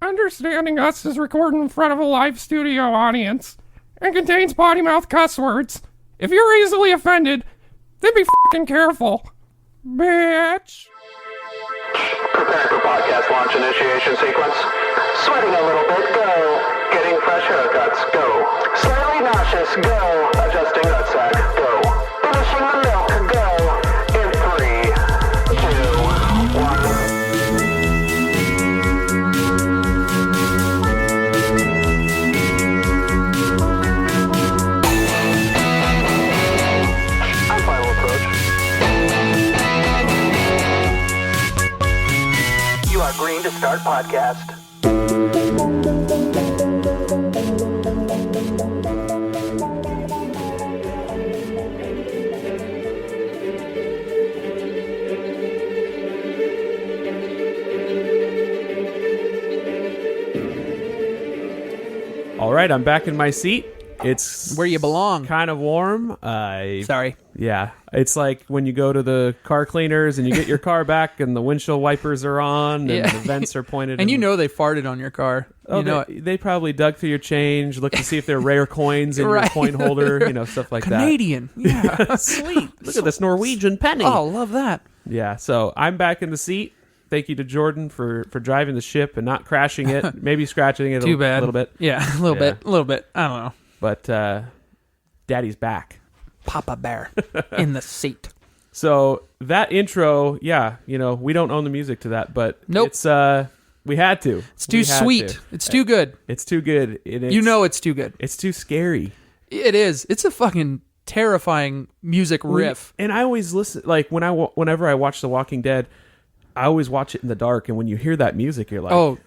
Understanding Us is recorded in front of a live studio audience and contains potty mouth cuss words. If you're easily offended, then be fucking careful. Bitch. Preparing for podcast launch initiation sequence. Sweating a little bit, go. Getting fresh haircuts, go. Slightly nauseous, go. Adjusting nutsack, go. Finishing the milk, go. In 3, 2, 1. I'm final approach. You are green to start podcast. All right, I'm back in my seat. It's where you belong. Kind of warm. Sorry. Yeah, it's like when you go to the car cleaners and you get your car back and the windshield wipers are on and the vents are pointed. And you know they farted on your car. Oh, you know they probably dug through your change, look to see if there are rare coins in your coin holder, stuff like Canadian. that. Yeah, sweet. Look at this Norwegian penny. Oh, love that. Yeah, so I'm back in the seat. Thank you to Jordan for driving the ship and not crashing it, maybe scratching it Too bad. a little bit. Yeah, a little bit. I don't know. But Daddy's back. Papa Bear in the seat. So that intro, we don't own the music to that, but nope. It's we had to. It's too sweet. It's too good. It's too good. It's too good. It's too scary. It is. It's a fucking terrifying music riff. And I always listen, like whenever I watch The Walking Dead, I always watch it in the dark, and when you hear that music, you're like,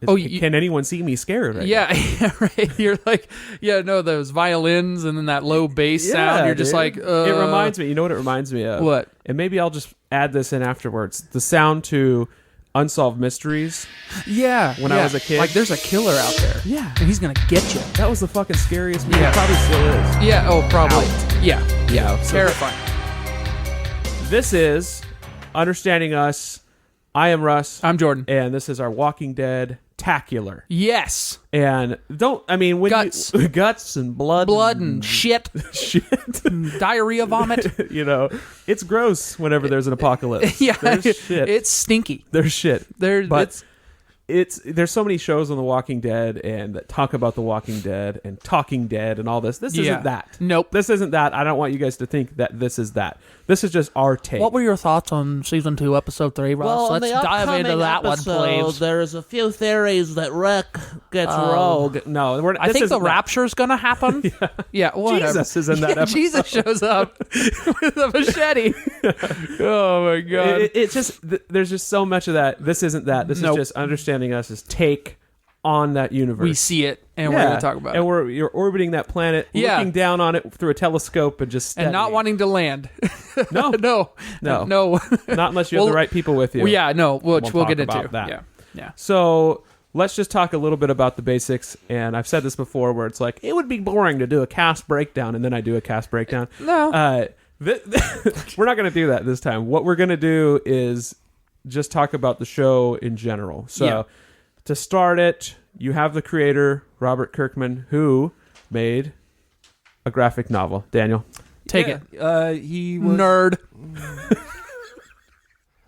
can anyone see me scared right now? Yeah, right. You're like, those violins and then that low bass sound. You're just like, It reminds me, you know what it reminds me of? What? And maybe I'll just add this in afterwards. The sound to Unsolved Mysteries. Yeah. When I was a kid. Like, there's a killer out there. Yeah. And he's going to get you. That was the fucking scariest movie. Yeah. It probably still is. Yeah, probably. Out. Yeah. So terrifying. This is Understanding Us. I am Russ. I'm Jordan. And this is our Walking Deadtacular. Yes. And guts. Guts and blood. Blood and shit. Shit. Diarrhea vomit. It's gross whenever there's an apocalypse. Yeah. There's shit. It's stinky. There's shit. There's so many shows on The Walking Dead and that talk about The Walking Dead and Talking Dead and all this. This isn't that. Nope. This isn't that. I don't want you guys to think that this is that. This is just our take. What were your thoughts on season 2, episode 3, Ross? Well, Let's dive into that one, please. There's a few theories that Rick gets rogue. No, I think the rapture's going to happen. Yeah, whatever. Jesus is in that episode. Jesus shows up with a machete. Oh, my God. It's just, there's just so much of that. This isn't that. This is just Understanding Us' take on that universe. We see it, and we're going to talk about it. And you're orbiting that planet, looking down on it through a telescope and just studying. And not wanting to land. No. No. Not unless you have the right people with you. Well, yeah, no, which we'll get into. That. Yeah. So let's just talk a little bit about the basics. And I've said this before where it's like, it would be boring to do a cast breakdown, and then I do a cast breakdown. No. We're not going to do that this time. What we're going to do is just talk about the show in general. So to start it, you have the creator, Robert Kirkman, who made a graphic novel. Daniel. Take it. He was... Nerd.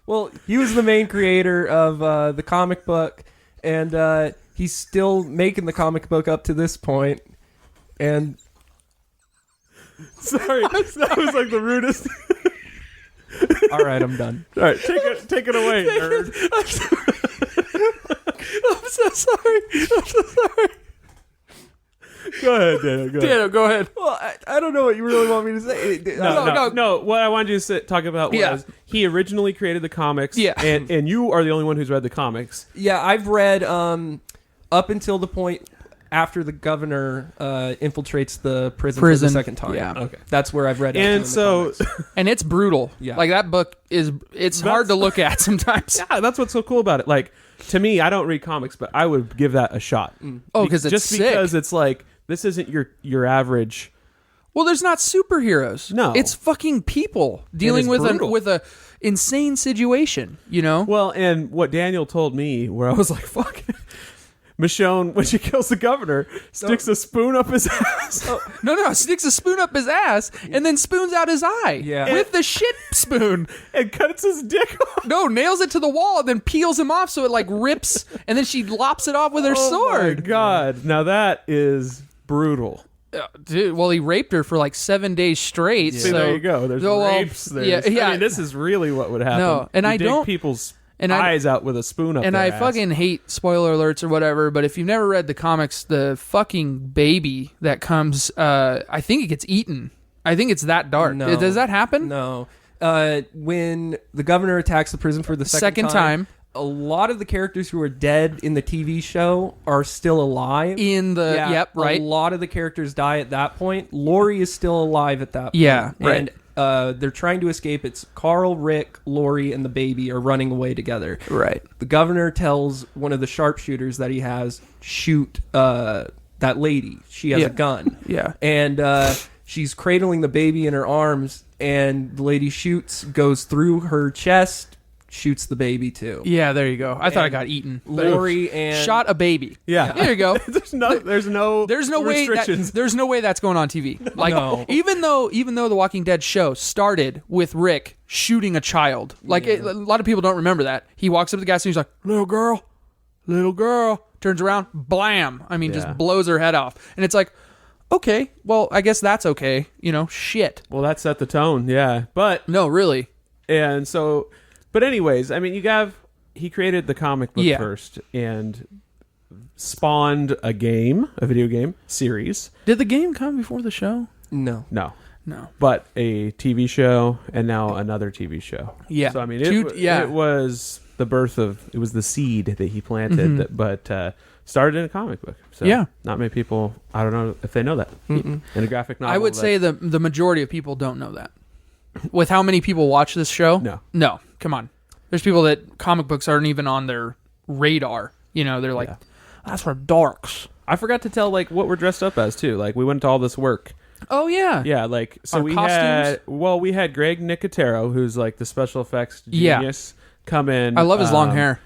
Well, he was the main creator of the comic book, and he's still making the comic book up to this point. And... Sorry, that was like the rudest... All right, I'm done. All right, take it away, nerd. I'm so sorry. Go ahead, Daniel. Daniel, go ahead. Well, I don't know what you really want me to say. No. What I wanted you to talk about was he originally created the comics, and you are the only one who's read the comics. Yeah, I've read up until the point after the governor infiltrates the prison for the second time. Yeah. Okay. That's where I've read it. And so... And it's brutal. Yeah. Like, that book it's hard to look at sometimes. Yeah, that's what's so cool about it. Like, to me, I don't read comics, but I would give that a shot. Oh, because it's just sick. Because it's like, this isn't your average... Well, there's not superheroes. No. It's fucking people dealing with a insane situation, Well, and what Daniel told me, where I was like, fuck... Michonne, when she kills the governor, sticks a spoon up his ass. No, sticks a spoon up his ass and then spoons out his eye with the shit spoon. And cuts his dick off. No, nails it to the wall and then peels him off so it like rips, and then she lops it off with her sword. My God. Now that is brutal. Dude, well, he raped her for like 7 days straight. See, So there you go. There's rapes. There's, I mean, this is really what would happen. No, and you I dig don't- people's and I- eyes out with a spoon up And their I ass. fucking hate spoiler alerts or whatever, but if you've never read the comics, the fucking baby that comes, I think it gets eaten. I think it's that dark. No. Does that happen? No. When the governor attacks the prison for the second time, a lot of the characters who are dead in the TV show are still alive. in the yep, right. A lot of the characters die at that point. Lori is still alive at that point. Yeah, right. And they're trying to escape. It's Carl, Rick, Lori, and the baby are running away together. Right. The governor tells one of the sharpshooters that he has shoot that lady. She has a gun. Yeah. And she's cradling the baby in her arms, and the lady shoots, goes through her chest, shoots the baby too. Yeah, there you go. I thought I got eaten. Lori and Shot a baby. Yeah. There you go. there's no way restrictions. there's no way that's going on TV. Like No. even though the Walking Dead show started with Rick shooting a child. Like a lot of people don't remember that. He walks up to the gas and he's like, little girl, turns around, blam. I mean, just blows her head off. And it's like, okay, well, I guess that's okay. Shit. Well, that set the tone, yeah. But No, really. and so, but anyways, I mean, he created the comic book first and spawned a video game series. Did the game come before the show? no. No, No. but a TV show and now another TV show. Yeah. So I mean, Yeah. it was the birth of it was the seed that he planted, but started in a comic book. So Yeah. not many people. I don't know if they know that in a graphic novel. I would say the majority of people don't know that. With how many people watch this show? No. Come on. There's people that comic books aren't even on their radar. They're like, that's for dorks. I forgot to tell like what we're dressed up as too. Like we went to all this work. Oh yeah. Yeah, like so Our we costumes? we had Greg Nicotero, who's like the special effects genius, come in. I love his long hair.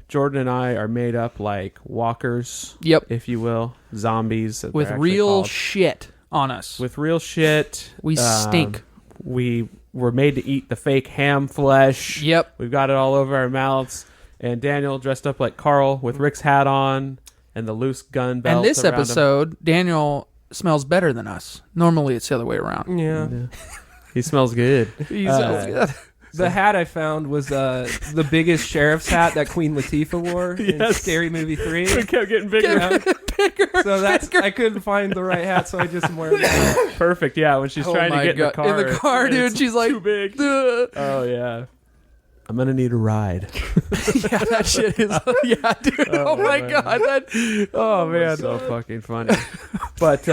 Jordan and I are made up like walkers, if you will, zombies that With they're actually real called. shit on us. With real shit. We stink. We were made to eat the fake ham flesh. Yep. We've got it all over our mouths. And Daniel dressed up like Carl with Rick's hat on and the loose gun belt. And this around him. episode, Daniel smells better than us. Normally, it's the other way around. Yeah. He smells good. He smells good. The hat I found was the biggest sheriff's hat that Queen Latifah wore in Yes. Scary Movie 3. It kept getting bigger. So I couldn't find the right hat, so I just am wearing that. Perfect. Yeah, when she's trying to my get in the God. car. In the car, and dude, it's she's like, too big. "Duh." Oh yeah. I'm gonna need a ride. Yeah, that shit is. Yeah, dude. Oh, my man. God. Oh man. So fucking funny. But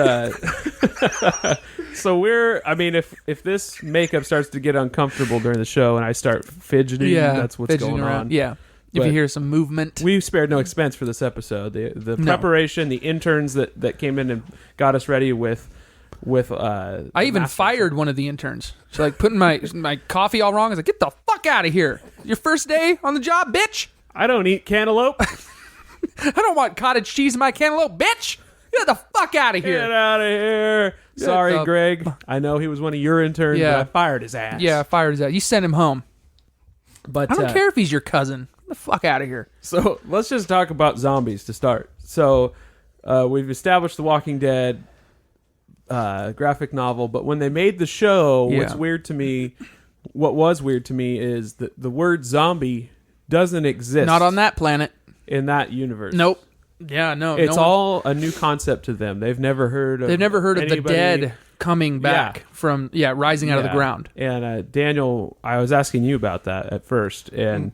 so if this makeup starts to get uncomfortable during the show and I start fidgeting, that's what's fidgeting going around. on. Yeah. If But you hear some movement. We spared no expense for this episode. The No. preparation, the interns that came in and got us ready with I even fired one of the interns. She's like putting my coffee all wrong. I was like, get the fuck out of here. Your first day on the job, bitch. I don't eat cantaloupe. I don't want cottage cheese in my cantaloupe, bitch. Get the fuck out of Get here. out of here. Sorry, the- Greg. I know he was one of your interns, Yeah. but I fired his ass. Yeah, fired his ass. You send him home. But I don't care if he's your cousin. Get the fuck out of here. So let's just talk about zombies to start. So we've established the Walking Dead graphic novel, but when they made the show, what was weird to me is that the word zombie doesn't exist. Not on that planet. In that universe. Nope. Yeah, no. It's no one- all a new concept to them. They've never heard of They've never heard of the anybody- dead coming back from rising out of the Yeah. ground. And Daniel, I was asking you about that at first, and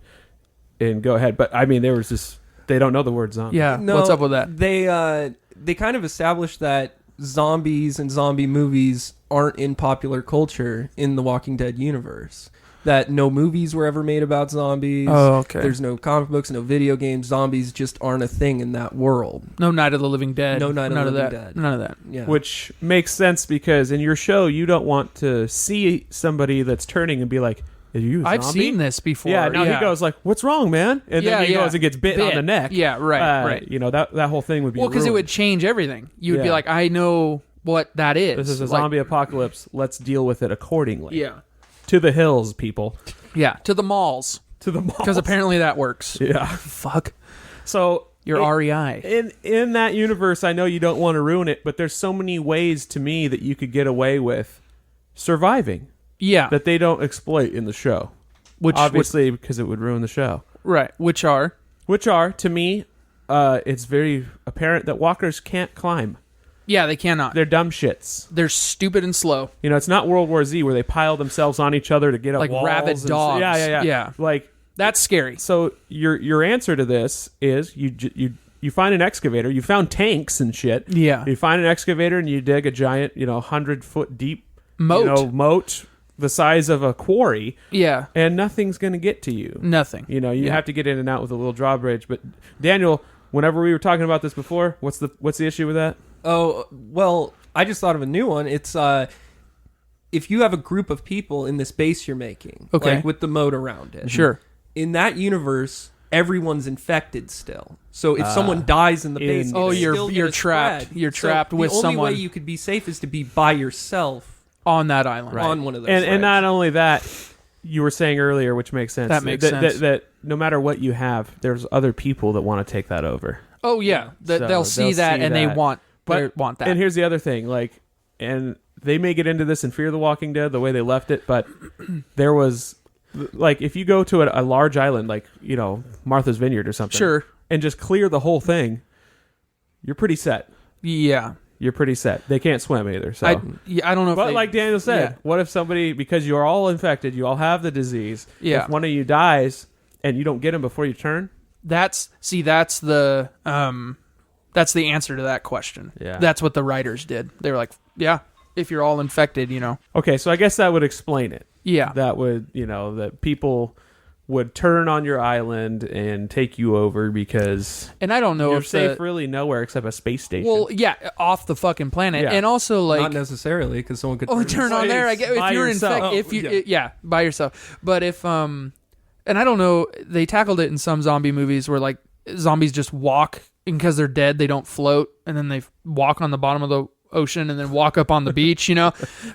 go ahead. But I mean, they don't know the word zombie. Yeah. No, What's up with that? They kind of established that zombies and zombie movies aren't in popular culture in the Walking Dead universe. That no movies were ever made about zombies. Oh, okay. There's no comic books, no video games. Zombies just aren't a thing in that world. No Night of the Living Dead. No Night of the None Living that. Dead. None of that. Yeah. Which makes sense because in your show, you don't want to see somebody that's turning and be like, Are you a I've zombie?" seen this before. Yeah, now he goes like, "What's wrong, man?" And then he goes and gets bit on the neck. Yeah, right. You know, that whole thing would be Well, because it ruined. would change everything. You would be Yeah. like, I know what that is. This is a Like, zombie apocalypse. Let's deal with it accordingly. Yeah. To the hills, people. Yeah, to the malls. To the malls. Because apparently that works. Yeah. Fuck. So Your REI. in that universe, I know you don't want to ruin it, but there's so many ways to me that you could get away with surviving Yeah. that they don't exploit in the show. Which Obviously, because it would ruin the show. right. Which are? Which are, to me, it's very apparent that walkers can't climb. Yeah, they cannot. They're dumb shits. They're stupid and slow. You know, it's not World War Z where they pile themselves on each other to get up Like walls. rabid and- dogs. Yeah. Like, That's scary. so your answer to this is you find an excavator. You found tanks and shit. Yeah. You find an excavator and you dig a giant, 100-foot deep Moat. moat the size of a quarry, Yeah. and nothing's going to get to you. Nothing. You Yeah. have to get in and out with a little drawbridge. But Daniel, whenever we were talking about this before, what's the issue with that? Oh, well, I just thought of a new one. It's if you have a group of people in this base you're making, Okay. like with the moat around it. Sure. In that universe, everyone's infected still. So if someone dies in the base, Oh, it's you're- still you're gonna trapped. spread. You're So trapped with the only someone. way you could be safe is to be by yourself On that island. on one of those. And threads. not only that, you were saying earlier, which makes sense. That makes sense. That no matter what you have, there's other people that want to take that over. Oh, yeah. So They'll see that and they that. want But that. And here's the other thing, and they may get into this in Fear the Walking Dead, the way they left it, but there was, if you go to a large island, like, Martha's Vineyard or something, Sure. and just clear the whole thing, you're pretty set. Yeah. You're pretty set. They can't swim either, so. I don't know if But they- like Daniel said, yeah. what if somebody, because you're all infected, you all have the disease, Yeah. if one of you dies and you don't get him before you turn? That's the answer to that question. Yeah. That's what the writers did. They were like, yeah, if you're all infected, Okay, so I guess that would explain it. Yeah. That would, that people would turn on your island and take you over because And I don't know you're if safe really nowhere except a space station. well, yeah, off the fucking planet. Yeah. And also like not necessarily because someone could only turn on there. I get if by you're yourself. infected. If you yeah. by yourself. But if and I don't know, they tackled it in some zombie movies where like zombies just walk and because they're dead they don't float and then they walk on the bottom of the ocean and then walk up on the beach.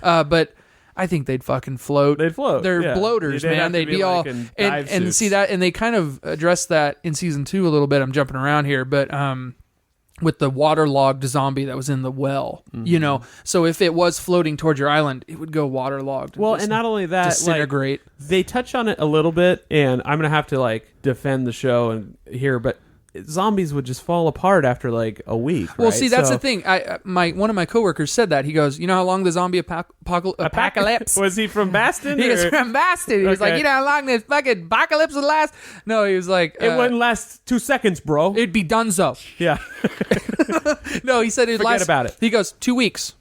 But I think they'd fucking float. They'd float, They're yeah. bloaters, They'd have man. to They'd be be all like in dive and suits. see that, and they kind of addressed that in season 2 a little bit. I'm jumping around here, but with the waterlogged zombie that was in the well, so if it was floating towards your island, it would go waterlogged. well, just and not only that, disintegrate. they touch on it a little bit, and I'm gonna have to defend the show and here, but zombies would just fall apart after a week. Well, right? see, that's So- the thing. One of my coworkers said that. He goes, you know how long the zombie apocalypse? Was he from Baston? He was or- from Boston. He was like, Okay. you know how long this fucking apocalypse would last? No, he was like, It wouldn't last 2 seconds, bro. it'd be donezo. Yeah. No, he said it'd Forget last. about it. He goes 2 weeks,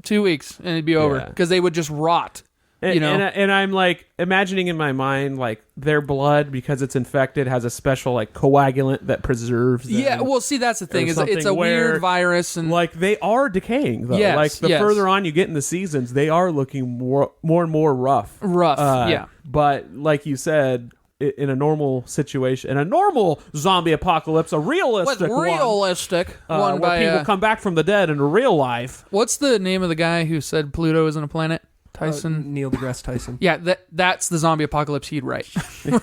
2 weeks, and it'd be over Yeah. because they would just rot. And I'm imagining in my mind their blood, because it's infected, has a special coagulant that preserves them. Yeah, well, see, that's the thing. Or Is it's a something where, weird virus, and they are decaying though. Yes, The yes. further on you get in the seasons, they are looking more and more rough. rough. Yeah, But like you said, in a normal situation, in a normal zombie apocalypse, a what's realistic realistic one, one where by people come back from the dead in real life. what's the name of the guy who said Pluto isn't a planet? Tyson. Neil deGrasse Tyson. Yeah, that's the zombie apocalypse he'd write. where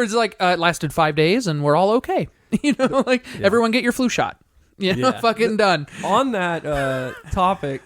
it's it lasted 5 days and we're all okay. Everyone get your flu shot. Yeah. Fucking done. On that topic,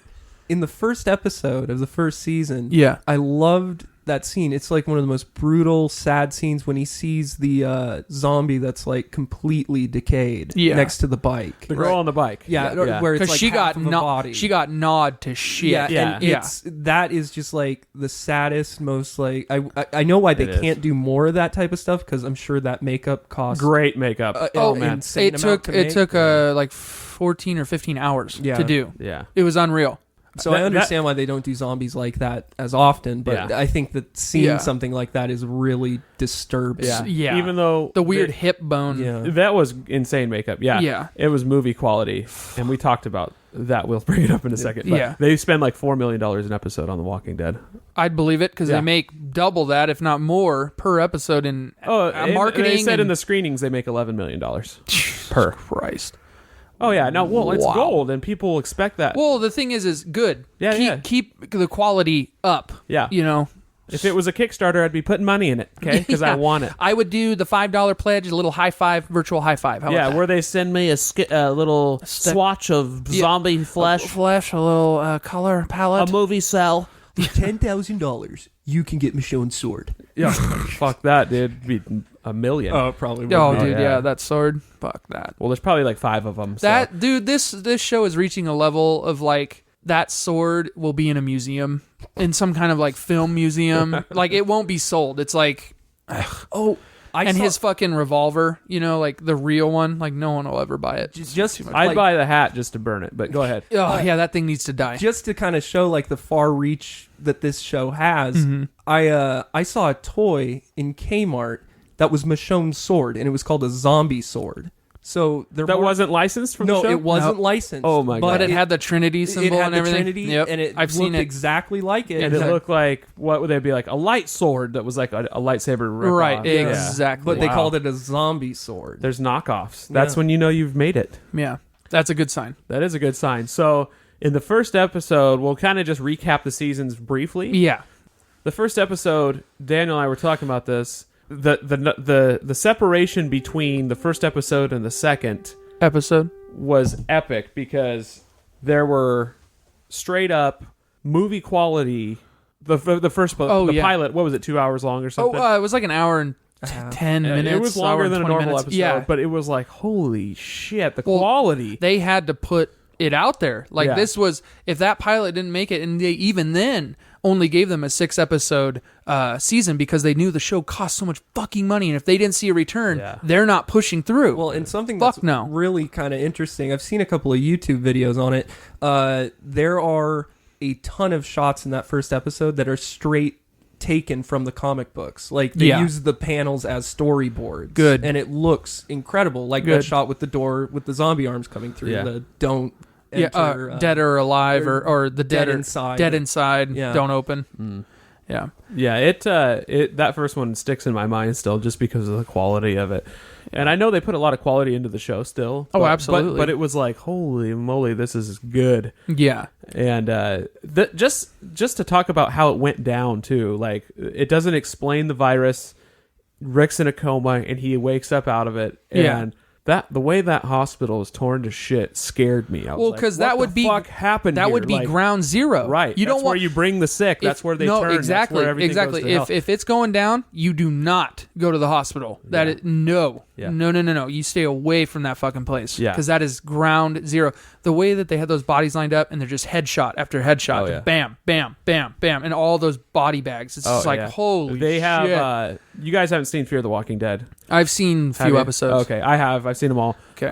in the first episode of the first season, Yeah. I loved that scene. It's one of the most brutal, sad scenes when he sees the zombie that's completely decayed Yeah. next to the bike. The girl on the bike. Yeah, where it's Because she got half of a body. she got gnawed to shit. Yeah, Yeah. and that is just the saddest, most I know why they It can't do more of that type of stuff because I'm sure that makeup costs Great makeup. oh man. insane it amount took to make. 14 or 15 hours Yeah. to do. Yeah. It was unreal. So I understand why they don't do zombies like that as often, but Yeah. I think that seeing Yeah. something like that is really disturbing. Yeah. Even though the weird hip bone. Yeah. that was insane makeup. Yeah. Yeah. It was movie quality. And we talked about that. We'll bring it up in a second. But Yeah. they spend like $4 million an episode on The Walking Dead. I'd believe it because Yeah. they make double that, if not more, per episode in marketing. They said in and- the screenings they make $11 million per. Christ. Oh, yeah. No, well, it's Wow. gold, and people expect that. Well, the thing is good. Yeah, Keep the quality up. Yeah. You know. If it was a Kickstarter, I'd be putting money in it, okay? Because I Yeah. want it. I would do the $5 pledge, a little high five, virtual high five. How about Yeah, that? where they send me A little swatch of zombie flesh, flesh, a little color palette. a movie cell. For $10,000, you can get Michonne's sword. Yeah, fuck that, dude. It'd be $1 million. Oh, probably. Oh, would be. dude, yeah. yeah, that sword. Fuck that. Well, there's probably like 5 of them. That dude, this show is reaching a level of like that sword will be in a museum, in some kind of like film museum. Like it won't be sold. It's like, Oh, his fucking revolver, you know, like the real one. Like no one will ever buy it. I'd buy the hat just to burn it, but go ahead. Oh yeah, that thing needs to die. just to kind of show like the far reach that this show has. Mm-hmm. I saw a toy in Kmart that was Michonne's sword, and it was called a zombie sword. So there That wasn't licensed from the show? it wasn't No. licensed. Oh my God. But it had the Trinity symbol it had and the everything. Trinity, Yep. and it I've looked seen it. exactly like it. And it looked like, what would they be like? A light sword that was like a lightsaber ripoff. Right, Yeah. exactly. but they Wow. called it a zombie sword. There's knockoffs. That's Yeah. when you know you've made it. Yeah, that's a good sign. That is a good sign. So, in the first episode, we'll kind of just recap the seasons briefly. Yeah. The first episode, Daniel and I were talking about this. The separation between the first episode and the second Episode. was epic because there were straight up movie quality. The first Oh, yeah. pilot, what was it, 2 hours long or something? It was like an hour and 10 minutes. It was hour longer and than a 20 normal minutes. episode, Yeah. but it was like, holy shit, the Well, quality. They had to put it out there. Like Yeah. this was, if that pilot didn't make it, and they even then only gave them a 6-episode season because they knew the show cost so much fucking money, and if they didn't see a return, Yeah. they're not pushing through. Well, and something Fuck that's no. really kind of interesting, I've seen a couple of YouTube videos on it. There are a ton of shots in that first episode that are straight taken from the comic books. Like they Yeah. use the panels as storyboards. Good. And it looks incredible. Like that Good. shot with the door with the zombie arms coming through. Yeah. The don't yeah, enter, dead or alive, or the dead dead or inside. dead inside. Yeah. Don't open. Yeah. Yeah, it that first one sticks in my mind still just because of the quality of it. And I know they put a lot of quality into the show still. Oh, but- absolutely. But it was like, holy moly, this is good. Yeah. And just to talk about how it went down too, like it doesn't explain the virus. Rick's in a coma and he wakes up out of it. Yeah. And the way that hospital is torn to shit scared me. I was Well, like, because what that the would be fuck happened. That here? would be Like, ground zero. right. You That's don't want where you bring the sick. That's where they turn. Exactly. That's where everything exactly. goes to hell. If it's going down, you do not go to the hospital. That Yeah. is no. Yeah. No. You stay away from that fucking place. Yeah. Because that is ground zero. The way that they had those bodies lined up and they're just headshot after headshot. Oh, yeah. Bam, bam, bam, bam. And all those body bags. It's just like, yeah. holy They have. shit. You guys haven't seen Fear the Walking Dead. I've seen a Have few you? episodes. Okay, I have. I've seen them all. Okay.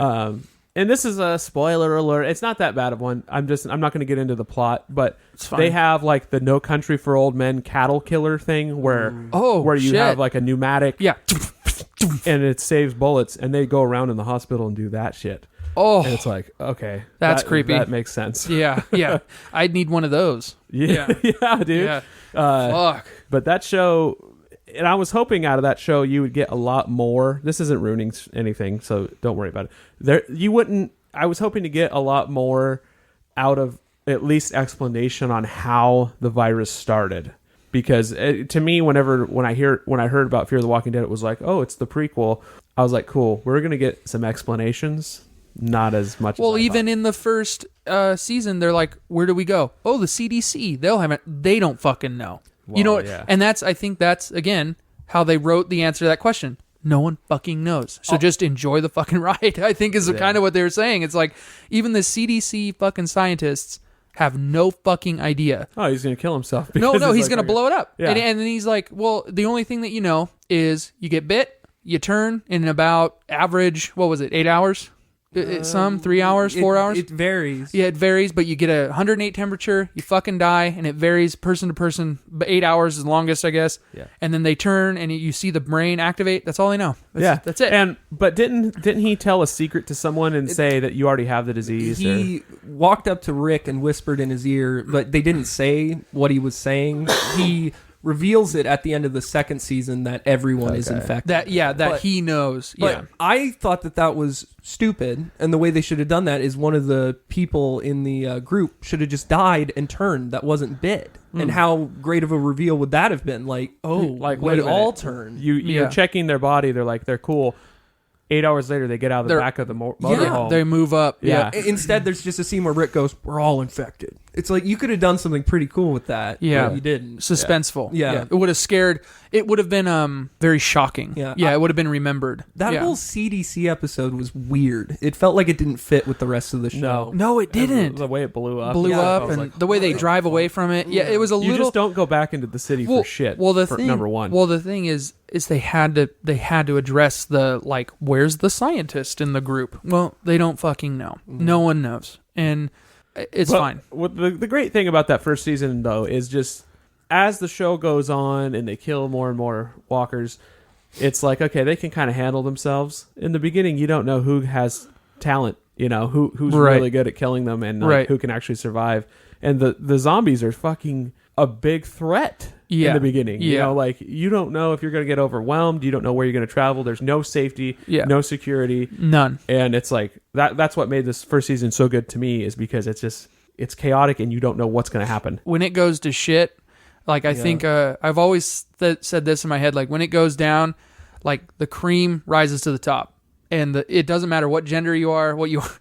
And this is a spoiler alert. It's not that bad of one. I'm not going to get into the plot, but fine. they have like the No Country for Old Men cattle killer thing where Oh, you shit. have like a pneumatic Yeah. and it saves bullets, and they go around in the hospital and do that shit. Oh. And it's like, okay, That's creepy. That makes sense. Yeah. I'd need one of those. Yeah, yeah, dude. Yeah. Fuck. But that show, and I was hoping out of that show you would get a lot more. This isn't ruining anything, so don't worry about it. I was hoping to get a lot more out of at least explanation on how the virus started. Because to me, when I heard about Fear the Walking Dead, it was like, oh, it's the prequel. I was like, cool, we're gonna get some explanations. Not as much. Well, as I even thought. in the first season, they're like, "Where do we go?" Oh, the CDC. They don't fucking know. You know, Well, yeah. and I think that's again how they wrote the answer to that question. No one fucking knows. So just enjoy the fucking ride. I think is kind of what they were saying. It's like even the CDC fucking scientists have no fucking idea. Oh, he's gonna kill himself. No, because he's it's gonna like, blow it up. Yeah. And then he's like, well, the only thing that you know is you get bit, you turn in about average, what was it, 8 hours? Some 3 hours, 4 hours. It varies. Yeah, it varies, but you get a 108 temperature, you fucking die, and it varies person to person. But 8 hours is the longest, I guess. Yeah. And then they turn, and you see the brain activate. That's all they know. That's it. But didn't he tell a secret to someone and say that you already have the disease? He walked up to Rick and whispered in his ear, but they didn't say what he was saying. He reveals it at the end of the second season that everyone is infected. That he knows. But I thought that was stupid, and the way they should have done that is one of the people in the group should have just died and turned that wasn't bit. And how great of a reveal would that have been? Like, like, would wait a it minute. all turn? You're checking their body. They're like, they're cool. 8 hours later, they get out of the back of the motorhome. They move up. Yeah. Instead, there's just a scene where Rick goes, "We're all infected." It's like you could have done something pretty cool with that. Yeah. But you didn't. Suspenseful. Yeah. It would have scared. It would have been very shocking. Yeah. It would have been remembered. That whole CDC episode was weird. It felt like it didn't fit with the rest of the show. No, it didn't. The way it blew up. And the way they drive away from it. Yeah, it was a You little. just don't go back into the city for shit. Number one. Well, the thing is they had to address the, like, where's the scientist in the group? Well, they don't fucking know. No one knows, and it's fine. What the great thing about that first season, though, is just as the show goes on and they kill more and more walkers, it's like, okay, they can kind of handle themselves. In the beginning, you don't know who has talent, who's really good at killing them and who can actually survive. And the zombies are fucking a big threat in the beginning. Yeah. You don't know if you're going to get overwhelmed. You don't know where you're going to travel. There's no safety, no security. None. And it's like, that's what made this first season so good to me, is because it's chaotic and you don't know what's going to happen. When it goes to shit, like, I think I've always said this in my head, like, when it goes down, like, the cream rises to the top. And it doesn't matter what gender you are, what you are.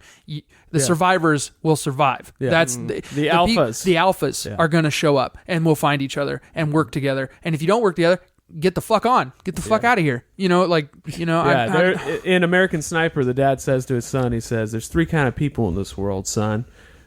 The survivors will survive. Yeah. That's the alphas. The alphas are going to show up, and we'll find each other and work together. And if you don't work together, get the fuck on. Get the fuck out of here. In American Sniper, the dad says to his son, he says, "There's three kind of people in this world, son.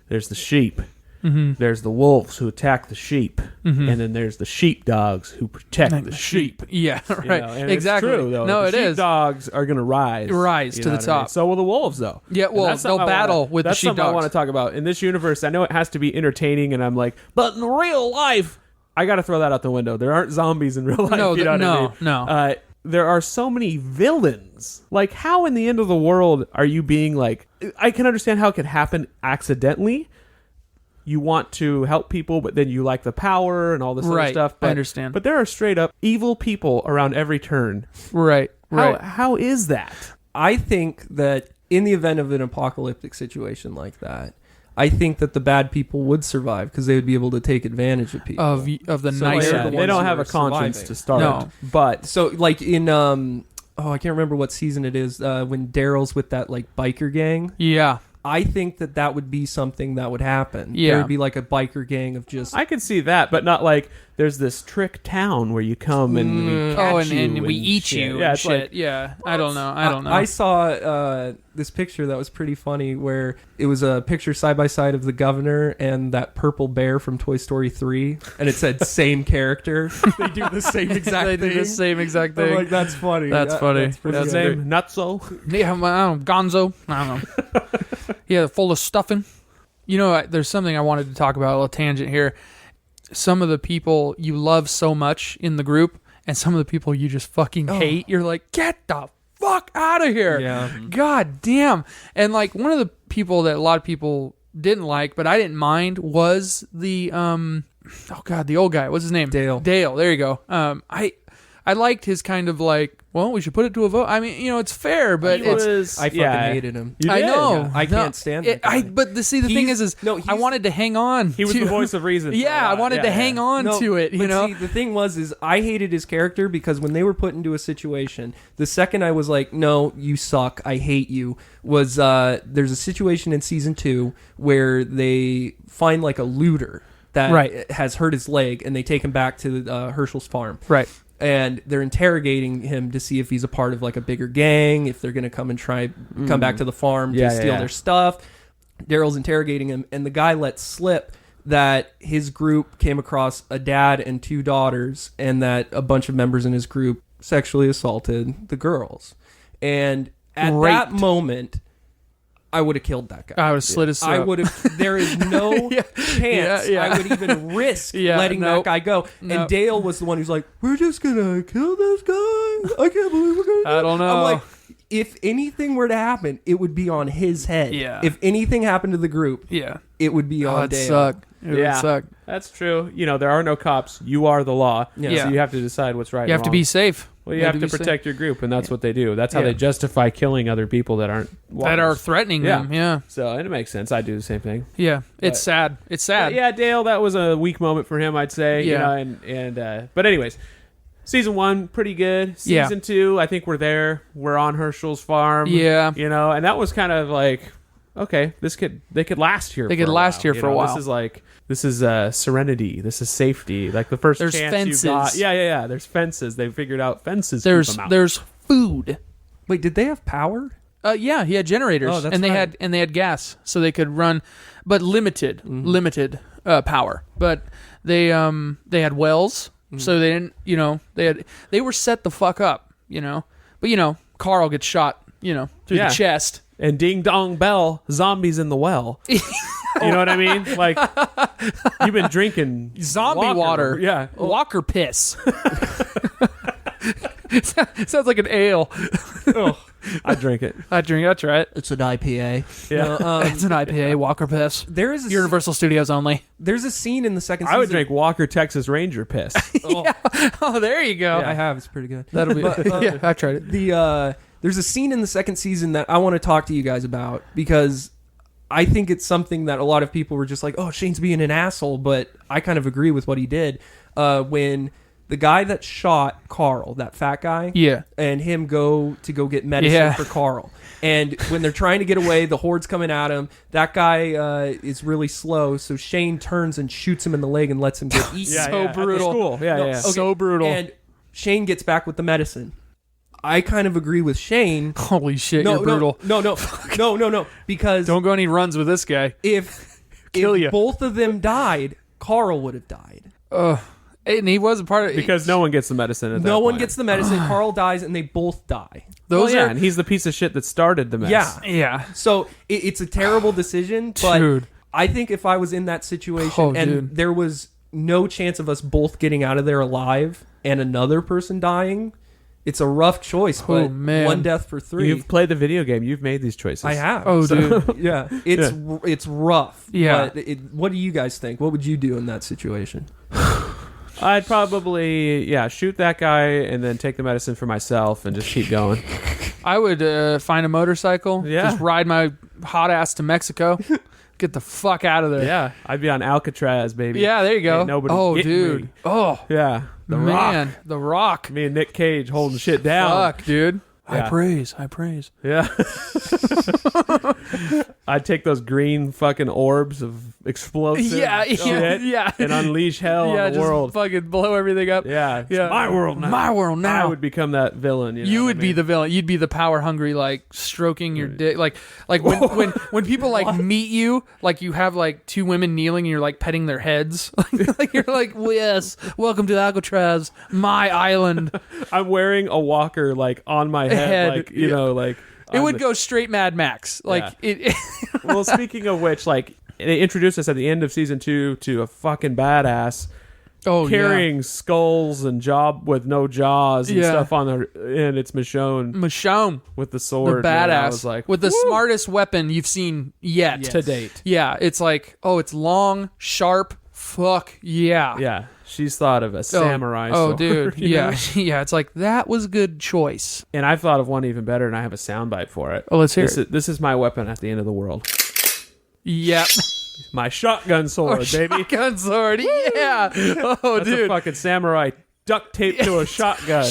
There's the sheep. Mm-hmm. There's the wolves who attack the sheep, and then there's the sheepdogs who protect the sheep." Yeah, right. And exactly. It's true, though. No, the it is. sheepdogs are going to rise To the what I mean? top. So will the wolves, though. Yeah, well, And that's they'll something battle with the That's something I sheepdogs. want to talk about in this universe. I know it has to be entertaining, and I'm like, but in real life, I got to throw that out the window. There aren't zombies in real life. No, you know what I mean? no. There are so many villains. Like, how in the end of the world are you being like... I can understand how it could happen accidentally. You want to help people, but then you like the power and all this other stuff. But, I understand. But there are straight up evil people around every turn. Right. How is that? I think that in the event of an apocalyptic situation like that, I think that the bad people would survive because they would be able to take advantage of people. Of the So nicer they're the ones. They don't who have are a conscience surviving. to start. No. But So, like in I can't remember what season it is, when Daryl's with that, like, biker gang. Yeah. I think that would be something that would happen. Yeah. There would be like a biker gang of just... I could see that, but not like there's this trick town where you come and we catch you and we eat shit. you Yeah, and it's shit. like, Yeah. I don't know. I saw this picture that was pretty funny where it was a picture side by side of the governor and that purple bear from Toy Story 3, and it said same character. They do the same exact They thing. do the same exact I'm thing. like, that's funny. That's funny. That's pretty What's his good. name? Nutso? Yeah, I don't know. Gonzo. I don't know. Yeah, full of stuffing. There's something I wanted to talk about, a little tangent here. Some of the people you love so much in the group, and some of the people you just fucking hate, you're like, get the fuck out of here. Yeah. God damn. And like one of the people that a lot of people didn't like, but I didn't mind, was the the old guy. What's his name? Dale. There you go. I liked his kind of like, well, we should put it to a vote. I mean, it's fair, but it's... I fucking hated him. You I did? know. Yeah, I can't stand that guy. But the thing is I wanted to hang on. He was to, the voice of reason. Yeah, I wanted to hang on to it. But see, the thing was I hated his character because when they were put into a situation, the second I was like, no, you suck, I hate you, was there's a situation in season 2 where they find like a looter that has hurt his leg, and they take him back to Herschel's farm. Right. And they're interrogating him to see if he's a part of like a bigger gang, if they're going to come and come back to the farm to steal their stuff. Daryl's interrogating him, and the guy lets slip that his group came across a dad and 2 daughters, and that a bunch of members in his group sexually assaulted the girls. And at that moment, I would have killed that guy. I would have slit his throat. I would have. There is no chance Yeah. I would even risk Yeah, letting nope. that guy go. Nope. And Dale was the one who's like, "We're just gonna kill this guy. I can't believe we're gonna." I don't know. I'm like, if anything were to happen, it would be on his head. Yeah. If anything happened to the group, Yeah. it would be on It'd Dale. suck. It would suck. That's true. You know, there are no cops. You are the law. Yeah. So you have to decide what's right. You have and to wrong. be safe. Well, you have to be safe. protect your group, and that's what they do. That's how Yeah. they justify killing other people that aren't that are walkers. threatening Yeah. them. Yeah. So and it makes sense. I do the same thing. Yeah. It's But- sad. It's sad. But yeah, Dale, that was a weak moment for him, I'd say. Yeah. You know, but anyways, season 1 pretty good. Yeah. Season 2, I think we're there. We're on Herschel's farm. Yeah. You know, and that was kind of like, okay, they could last here. They for could a last while, here you for a know? while. This is serenity. This is safety. Like the first There's chance fences. you got. Yeah. There's fences. They figured out fences. There's keep 'em out. there's food. Wait, did they have power? Yeah, he had generators, Oh, that's and they right. had gas, so they could run, but limited power. But they had wells, so they didn't, you know, they were set the fuck up, you know. But you know, Carl gets shot, you know, through Yeah. the chest. And ding dong bell, zombies in the well. You know what I mean? Like you've been drinking Zombie water. Yeah. Walker piss. Sounds like an ale. I drink it. I drink. That's right. It's an IPA. Yeah. It's an IPA. Walker piss. There is a, Universal Studios only. there's a scene in the second I would season. drink Walker Texas Ranger piss. Oh, there you go. I have. It's pretty good. That'll be. Yeah, I tried it. There's a scene in the second season that I want to talk to you guys about because I think it's something that a lot of people were just like, "Oh, Shane's being an asshole," but I kind of agree with what he did. When the guy that shot Carl, that fat guy, Yeah. and him go get medicine Yeah. for Carl, and when they're trying to get away, the horde's coming at him. That guy is really slow, so Shane turns and shoots him in the leg and lets him get eaten. So At the brutal. school. Yeah, No, yeah. okay. So brutal. And Shane gets back with the medicine. I kind of agree with Shane. Holy shit, you're brutal. No. Because Don't go any runs with this guy. if Kill ya. both of them died, Carl would have died. And he was a part of Because no one gets the medicine. At No that one point. gets the medicine. Carl dies, and they both die. Well, those yeah, are. and he's the piece of shit that started the mess. Yeah. Yeah. So it's a terrible decision, but Dude. I think if I was in that situation Oh, and dude. there was no chance of us both getting out of there alive and another person dying, it's a rough choice. But man. one death for 3. You've played the video game. You've made these choices. I have. Oh, dude. Yeah, it's rough. Yeah. But what do you guys think? What would you do in that situation? I'd probably, shoot that guy and then take the medicine for myself and just keep going. I would find a motorcycle. Yeah. Just ride my hot ass to Mexico. Get the fuck out of there. Yeah, I'd be on Alcatraz, baby. Yeah, there you go. Ain't nobody Oh, getting dude. me. Oh, Yeah, the man. Rock. The Rock. Me and Nick Cage holding shit down. Fuck, dude. Yeah. High praise. High praise. Yeah. I'd take those green fucking orbs of explosive shit yeah. and unleash hell Yeah, on the just world. fucking blow everything up. Yeah, it's Yeah. my world now. My world now. I would become that villain. You, know You what would I be mean? the villain. You'd be the power hungry, like stroking your dick, like when people like meet you, like you have like two women kneeling and you're like petting their heads, like you're like, well, yes, welcome to Alcatraz, my island. I'm wearing a walker like on my head, like you yeah. know, like It on would the- go straight Mad Max, like it. Well, speaking of which, like they introduced us at the end of season 2 to a fucking badass Oh carrying skulls and job with no jaws and Yeah. stuff on the, and it's Michonne Michonne, with the the sword. man. I badass, was like, with the woo. smartest weapon you've seen yet to date. Yeah, it's like, oh, it's long, sharp. Fuck yeah. Yeah, she's thought of a samurai. Oh, sword, dude. you know? Yeah. Yeah. It's like, that was good choice. And I've thought of one even better, and I have a soundbite for it. Oh, let's hear this it. This is my weapon at the end of the world. Yep. My shotgun sword, baby. Shotgun sword. Yeah. Oh, That's a dude. fucking samurai duct taped to a shotgun.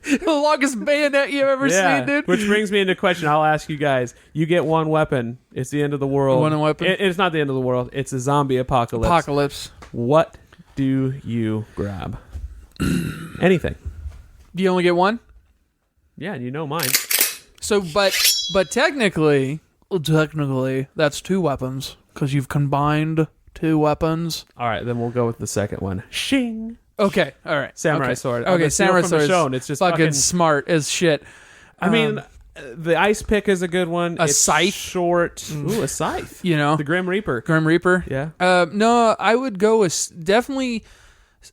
The longest bayonet you've ever seen, dude. Which brings me into question. I'll ask you guys. You get one weapon. It's the end of the world. One weapon? It's not the end of the world. It's a zombie apocalypse. Apocalypse. What do you grab? Anything. Do you only get one? Yeah, and you know mine. So, but technically, that's two weapons because you've combined two weapons. All right, then we'll go with the second one. Shing. Okay. All right. Samurai okay. sword. Okay. The steal Samurai from sword. Michonne. Is It's just fucking fucking smart as shit. I mean, The ice pick is a good one. A It's scythe? short. Ooh, a scythe. You know, The Grim Reaper. Grim Reaper. Yeah. No, I would go with definitely.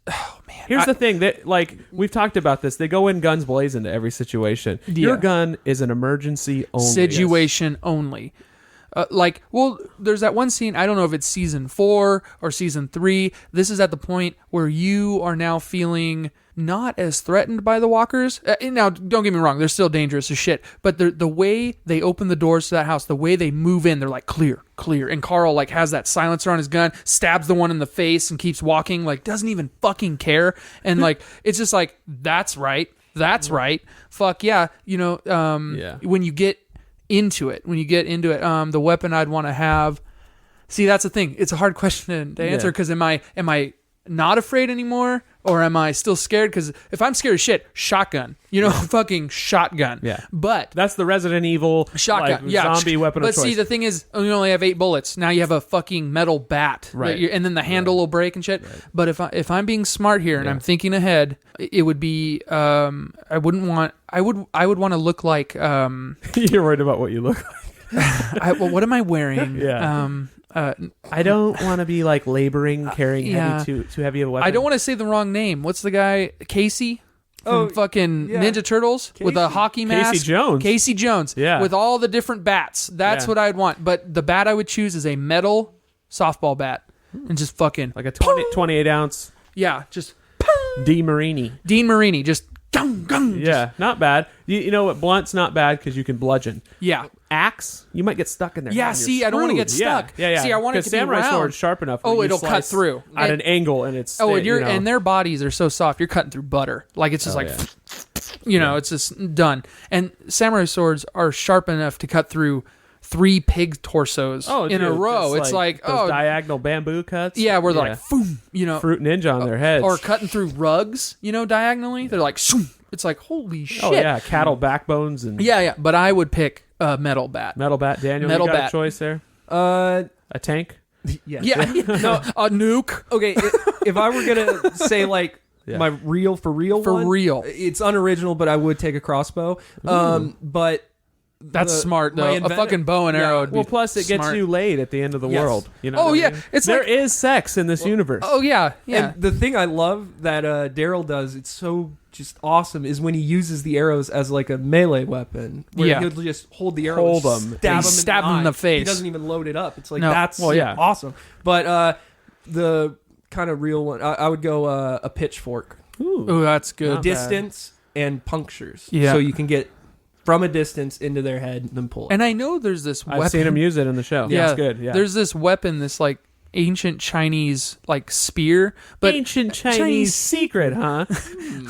Oh man, Here's the thing that, like, we've talked about this. They go in guns blazing to every situation. Yeah. Your gun is an emergency only. situation only. There's that one scene. I don't know if it's season 4 or season 3. This is at the point where you are now feeling not as threatened by the walkers. Now, don't get me wrong; they're still dangerous as shit. But the way they open the doors to that house, the way they move in, they're like clear. And Carl like has that silencer on his gun, stabs the one in the face, and keeps walking. Like doesn't even fucking care. And like it's just like that's right. Fuck yeah. You know. When you get into it, the weapon I'd want to have. See, that's the thing. It's a hard question to answer because am I not afraid anymore, or am I still scared? Because if I'm scared of shit, shotgun. Fucking shotgun. Yeah. But That's the Resident Evil shotgun, like, zombie weapon of choice. But see, the thing is, you only have 8 bullets. Now you have a fucking metal bat, Right. And then the handle will break and shit. Right. But if I'm being smart here and I'm thinking ahead, it would be I would want to look like You're worried about what you look like. what am I wearing? Yeah. I don't want to be like laboring, carrying too heavy of a weapon. I don't want to say the wrong name. What's the guy? Casey? From fucking Ninja Turtles with a hockey mask. Casey Jones. Yeah. With all the different bats. That's what I'd want. But the bat I would choose is a metal softball bat. And just fucking... Like a 28 ounce. Yeah, just... Dean Marini. Just... Gung, gung, Yeah, not bad. You know what? Blunt's not bad because you can bludgeon. Yeah. Axe, you might get stuck in there. Yeah, man. see, You're I don't want to get screwed. stuck. Yeah. See, I want it to be samurai round. sword's sharp enough. Oh, when you it'll cut slice through. at an angle, and it's and their bodies are so soft. You're cutting through butter. Like it's just it's just done. And samurai swords are sharp enough to cut through 3 pig torsos in a row. It's like those diagonal bamboo cuts. Yeah, where they're like, boom, Fruit Ninja on their heads, or cutting through rugs, diagonally. They're like, shoom. It's like, holy shit. Oh yeah, cattle backbones and yeah. But I would pick a metal bat. Metal bat. Daniel, Metal you got bat. a choice there. A tank. Yeah. No, a nuke. Okay, if I were gonna say like my real one, it's unoriginal, but I would take a crossbow. But that's smart though. A fucking bow and arrow would be. Well, plus it gets you laid at the end of the world. You know. Oh what I yeah, mean? it's there is sex in this universe. Oh yeah. And the thing I love that Daryl does, it's so just awesome, is when he uses the arrows as like a melee weapon. Where he'll just hold the arrows, stab him in the face. He doesn't even load it up. It's like that's awesome. But the kind of real one, I would go a pitchfork. Ooh, that's good. Distance and punctures. Yeah. So you can get from a distance into their head and then pull it. And I know there's this weapon. I've seen him use it in the show. Yeah, it's good. Yeah. There's this weapon, this like ancient Chinese like spear, but ancient Chinese secret, huh?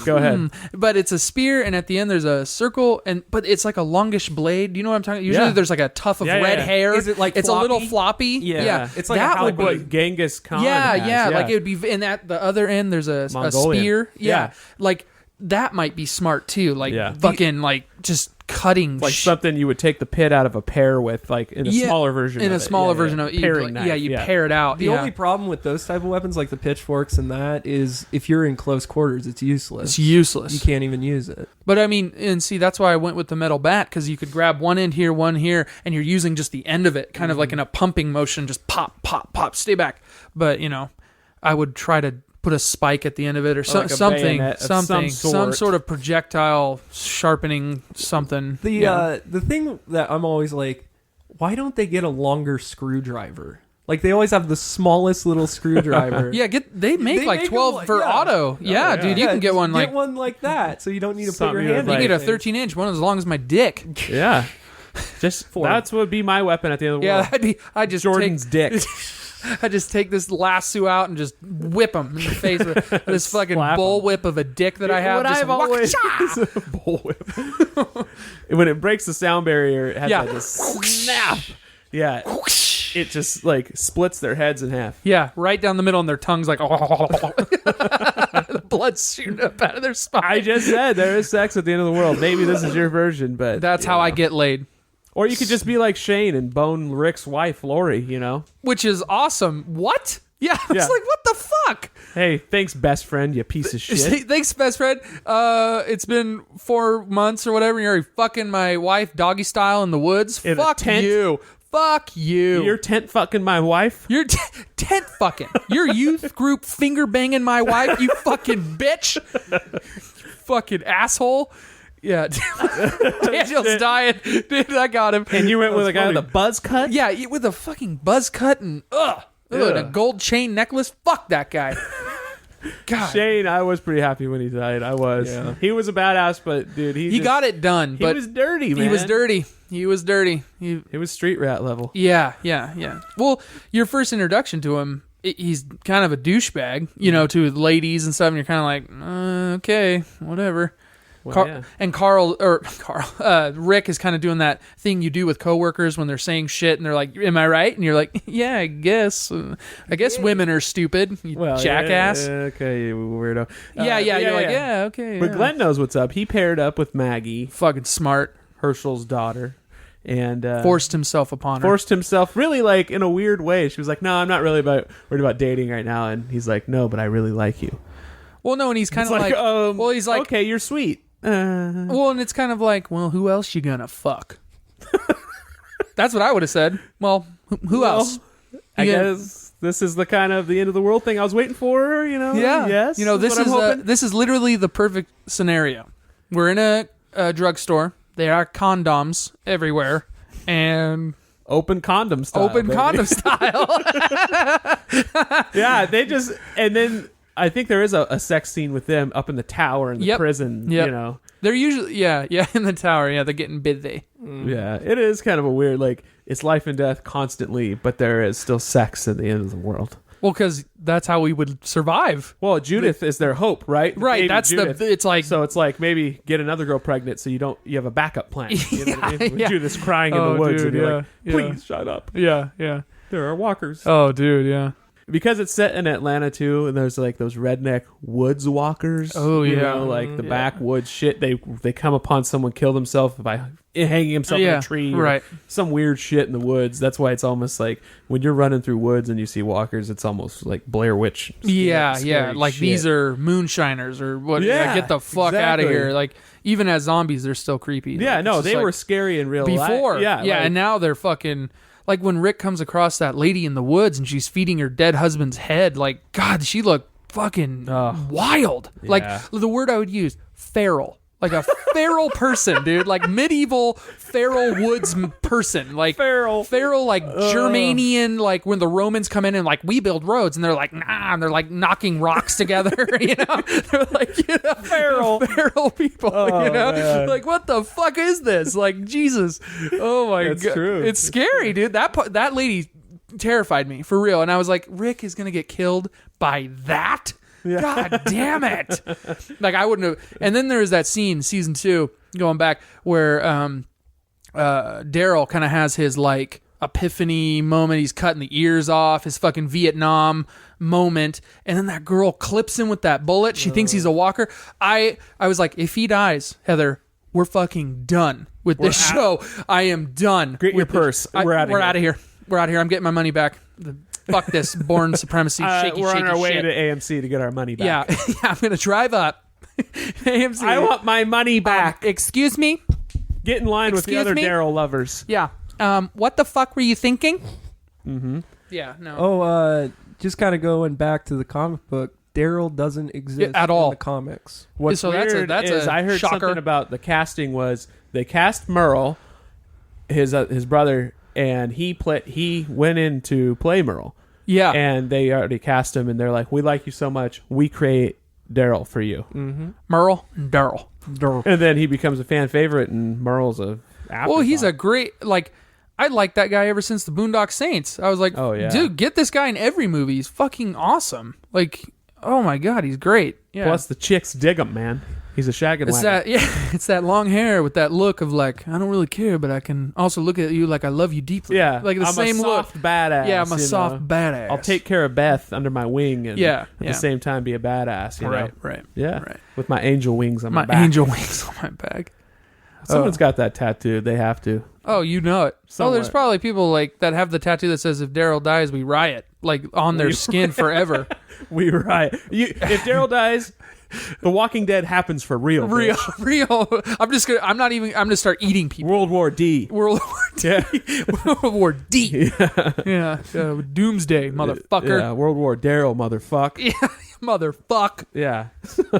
Go ahead. But it's a spear, and at the end there's a circle, but it's like a longish blade. Do you know what I'm talking about? Usually there's like a tuft of red hair. Is it like it's floppy? a little floppy? Yeah. It's like that a would be what Genghis Khan. Yeah. Like it would be, and at the other end there's a spear. Yeah, like that might be smart too. Like fucking like just cutting like something you would take the pit out of a pear with, like in a smaller version. In a smaller version of it, paring knife. you pair it out. The only problem with those type of weapons, like the pitchforks and that, is if you're in close quarters, it's useless. It's useless. You can't even use it. But I mean, and see, that's why I went with the metal bat, because you could grab one end here, one here, and you're using just the end of it, kind of like in a pumping motion, just pop, pop, pop, stay back. But I would try to put a spike at the end of it, or like some sort. sort of projectile sharpening something. The thing that I'm always like, why don't they get a longer screwdriver? Like they always have the smallest little screwdriver. They make like 12 for auto. Yeah, dude, you can get one like one like that, so you don't need to put your Something hand. You in can it. get a 13-inch one as long as my dick. Yeah. Just that's what would be my weapon at the end of the world. Yeah, I just Jordan's dick. I just take this lasso out and just whip him in the face with this fucking bull whip of a dick that I have. What just I've always bull whip. When it breaks the sound barrier, it has like this snap. Yeah, it just like splits their heads in half. Yeah, right down the middle, and their tongues like the blood's shooting up out of their spine. I just said there is sex at the end of the world. Maybe this is your version, but that's how I get laid. Or you could just be like Shane and bone Rick's wife, Lori, Which is awesome. What? Yeah, I was Yeah. like, what the fuck? Hey, thanks, best friend, you piece of shit. Thanks, best friend. It's been 4 months or whatever, and you're fucking my wife doggy style in the woods. In a Fuck tent? you. Fuck you. You're tent fucking my wife? You're tent fucking. Your youth group finger banging my wife, you fucking bitch. Fucking asshole. Yeah. Daniel's dying. Dude, I got him. And you went with a guy with a buzz cut? Yeah, with a fucking buzz cut and and a gold chain necklace. Fuck that guy. God. Shane, I was pretty happy when he died. I was. Yeah. He was a badass, but dude, He got it done, He but was dirty, man. he was dirty. He was dirty. He was street rat level. Yeah. Well, your first introduction to him, he's kind of a douchebag, to ladies and stuff, and you're kind of like, okay, whatever. Well, yeah. And Rick is kind of doing that thing you do with coworkers when they're saying shit and they're like, "Am I right?" And you're like, "Yeah, I guess. I guess women are stupid, you jackass." Yeah, okay, you weirdo. You're like, "Yeah, okay." But yeah." Glenn knows what's up. He paired up with Maggie, fucking smart, Herschel's daughter, and forced himself upon her. Forced himself really like in a weird way. She was like, "No, I'm not really worried about dating right now," and he's like, "No, but I really like you." Well, no, and he's kind of like, well, he's like, "Okay, you're sweet." Well, and it's kind of like, well, who else you gonna fuck? That's what I would have said. Well, who else? I guess this is the end of the world thing I was waiting for. Yeah. Yes. This is literally the perfect scenario. We're in a drugstore. There are condoms everywhere, and open condom style. Condom style. Yeah, and then I think there is a sex scene with them up in the tower in the prison. Yep. They're usually in the tower. Yeah, they're getting busy. Yeah, it is kind of a weird, like, it's life and death constantly, but there is still sex at the end of the world. Well, because that's how we would survive. Well, Judith is their hope, right? Right. Baby That's Judith. it's like, so it's like maybe get another girl pregnant so you have a backup plan. You know what I mean? With Yeah. Judith's crying in the woods and you're like, please shut up. Yeah. There are walkers. Oh, dude. Yeah. Because it's set in Atlanta too, and there's like those redneck woods walkers. Oh, you yeah. know, like the backwoods shit. They come upon someone killed himself by hanging himself in a tree, or right? Some weird shit in the woods. That's why it's almost like when you're running through woods and you see walkers, it's almost like Blair Witch. Scary like shit. these are moonshiners or what? Yeah, get the fuck out of exactly. here! Like even as zombies, they're still creepy. Yeah, Like, no, it's just they like, were scary in real life. before. Yeah, like, and now they're fucking. Like when Rick comes across that lady in the woods and she's feeding her dead husband's head, like, God, she looked fucking wild. Yeah. Like, the word I would use, feral. Like a feral person, dude. Like medieval feral woods person. Like Feral, like Germanian, like when the Romans come in and like, we build roads, and they're like, nah, and they're like knocking rocks together, They're like, feral people, man. Like, what the fuck is this? Like, Jesus. Oh my That's God. true. It's scary, dude. That lady terrified me, for real. And I was like, Rick is gonna get killed by that? Yeah. God damn it. Like, I wouldn't have. And then there was that scene, season 2, going back, where Daryl kind of has his like epiphany moment. He's cutting the ears off, his fucking Vietnam moment, and then that girl clips him with that bullet. She thinks he's a walker. I was like, if he dies, Heather, we're fucking done with this show. I am done. Get your purse. We're out of here. We're out of here. I'm getting my money back. Fuck this born supremacy. Shaky, we're on shaky our way shit. to AMC to get our money back. Yeah, I'm gonna drive up. AMC. I want my money back. Excuse me. Get in line with the Excuse other me? Daryl lovers. Yeah. What the fuck were you thinking? Mm-hmm. Yeah. No. Oh, just kind of going back to the comic book. Daryl doesn't exist at all in the comics. What's So weird that's is a I heard shocker. something about the casting was they cast Merle, his brother, and he went in to play Merle. Yeah. And they already cast him, and they're like, "We like you so much, we create Daryl for you." Mm-hmm. Merle and Daryl. And then he becomes a fan favorite, and Merle's a Well, he's a afterthought. great, like, I liked that guy ever since the Boondock Saints. I was like, Oh, yeah. dude, get this guy in every movie. He's fucking awesome. Like, oh my God, he's great. Yeah. Plus the chicks dig him, man. He's a shaggin' It's wagon. it's that long hair with that look of like, I don't really care, but I can also look at you like I love you deeply. Yeah, like the I'm same a soft look. badass. Yeah, I'm a you soft know? badass. I'll take care of Beth under my wing, and Yeah, at yeah. the same time be a badass. You know? right. Yeah, right. with my angel wings on my My back. angel wings on my back. Someone's got that tattooed. They have to. Oh, you know it. Oh, Somewhere. there's probably people like that have the tattoo that says if Daryl dies, we riot. like on their skin forever. We right. If Daryl dies, The Walking Dead happens for real. Real, bitch. real. I'm gonna start eating people. World War D. World War D. Yeah. World War D. Yeah. Doomsday, motherfucker. Yeah. World War Daryl, motherfucker. Yeah, motherfuck. Yeah.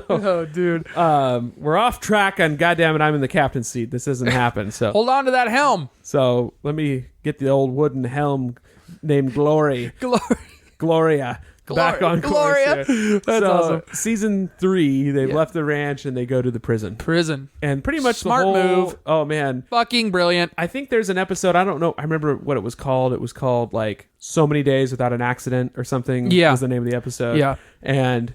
Oh, dude. We're off track on goddamn it. I'm in the captain's seat. This doesn't happen. So Hold on to that helm. So let me get the old wooden helm named Gloria back on Gloria. course here. That's awesome. Season 3, they've left the ranch and they go to the prison. And pretty much Smart the whole move. Oh man. Fucking brilliant. I think there's an episode, I don't know, I remember what it was called. It was called like So Many Days Without an Accident or something. Yeah. Was the name of the episode. Yeah. And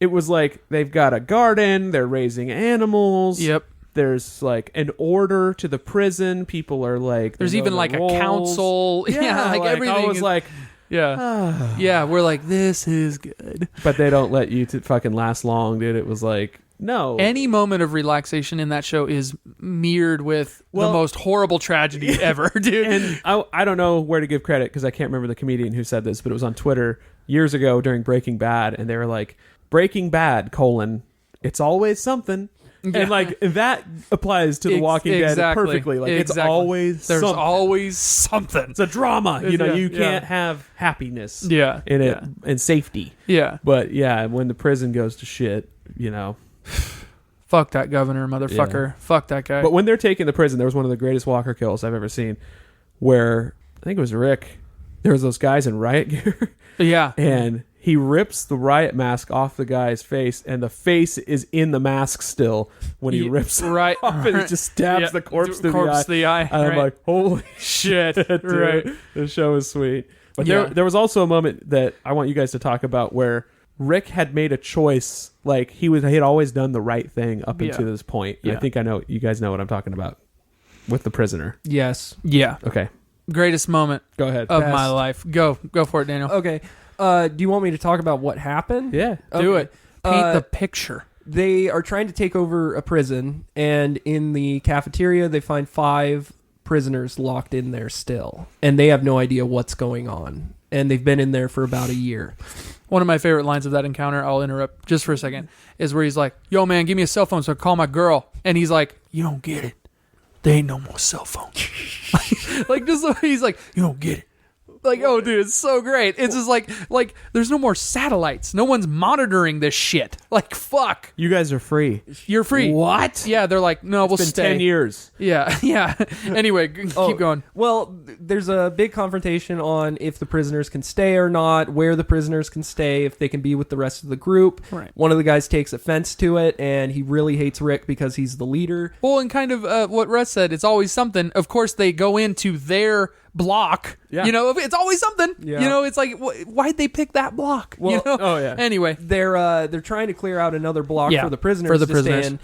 it was like they've got a garden, they're raising animals. Yep. There's like an order to the prison. People are like, There's they know even their like roles. a council. Yeah, like everything. I was is- like, yeah. Yeah, we're like, this is good. but they don't let you to fucking last long, dude. It was like, no. Any moment of relaxation in that show is mirrored with Well- the most horrible tragedy ever, dude. And I don't know where to give credit because I can't remember the comedian who said this, but it was on Twitter years ago during Breaking Bad, and they were like, Breaking Bad, it's always something. Yeah. And like that applies to The Walking Dead Exactly. perfectly. Like it's Exactly. always There's something. always something. It's a drama. You know, Yeah, you yeah. can't have happiness Yeah, in it yeah. and safety. Yeah. But yeah, when the prison goes to shit, you know. Fuck that governor, motherfucker. Yeah. Fuck that guy. But when they're taking the prison, there was one of the greatest Walker kills I've ever seen, where I think it was Rick. There was those guys in riot gear, yeah. and he rips the riot mask off the guy's face, and the face is in the mask still when he rips it right, off, and he right. just stabs Yeah, the corpse through corpse the eye. And I'm right. like, holy Shit. dude, Right. the show is sweet. But Yeah. there was also a moment that I want you guys to talk about where Rick had made a choice, like he had always done the right thing up Yeah. until this point. And Yeah. I think I know you guys know what I'm talking about with the prisoner. Yes. Yeah. Okay, Greatest moment go ahead. of Best. my life. Go for it, Daniel. Okay. Do you want me to talk about what happened? Yeah. Do Okay. it. Paint Uh, the picture. They are trying to take over a prison, and in the cafeteria, they find 5 prisoners locked in there still, and they have no idea what's going on. And they've been in there for about a year. One of my favorite lines of that encounter, I'll interrupt just for a second, is where he's like, yo, man, give me a cell phone so I can call my girl. And he's like, you don't get it. There ain't no more cell phones. Like, just the way he's like, you don't get it. Like, oh, dude, it's so great. It's just like there's no more satellites. No one's monitoring this shit. Like, fuck. You guys are free. You're free. What? Yeah, they're like, no, we'll It's been stay. 10 years. Yeah, yeah. Anyway, keep going. Well, there's a big confrontation on if the prisoners can stay or not, where the prisoners can stay, if they can be with the rest of the group. Right. One of the guys takes offense to it, and he really hates Rick because he's the leader. Well, and kind of what Russ said, it's always something. Of course, they go into their block. Yeah. You know, it's always something. Yeah. You know, it's like, why'd they pick that block? Well, you know? oh, yeah. Anyway, They're trying to clear out another block Yeah, for the prisoners for the to prisoners. stay in,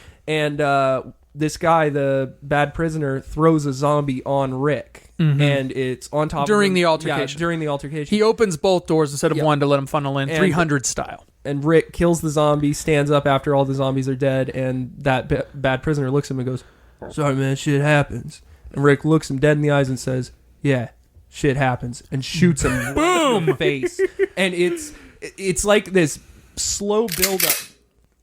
and this guy, the bad prisoner, throws a zombie on Rick, and it's on top During of him. the altercation. Yeah, during the altercation. he opens both doors instead of Yeah. one to let him funnel in, And- 300 style. and Rick kills the zombie, stands up after all the zombies are dead, and that bad prisoner looks at him and goes, "Sorry, man, shit happens." And Rick looks him dead in the eyes and says, "Yeah, shit happens," and shoots him boom in the face. And it's like this slow build up.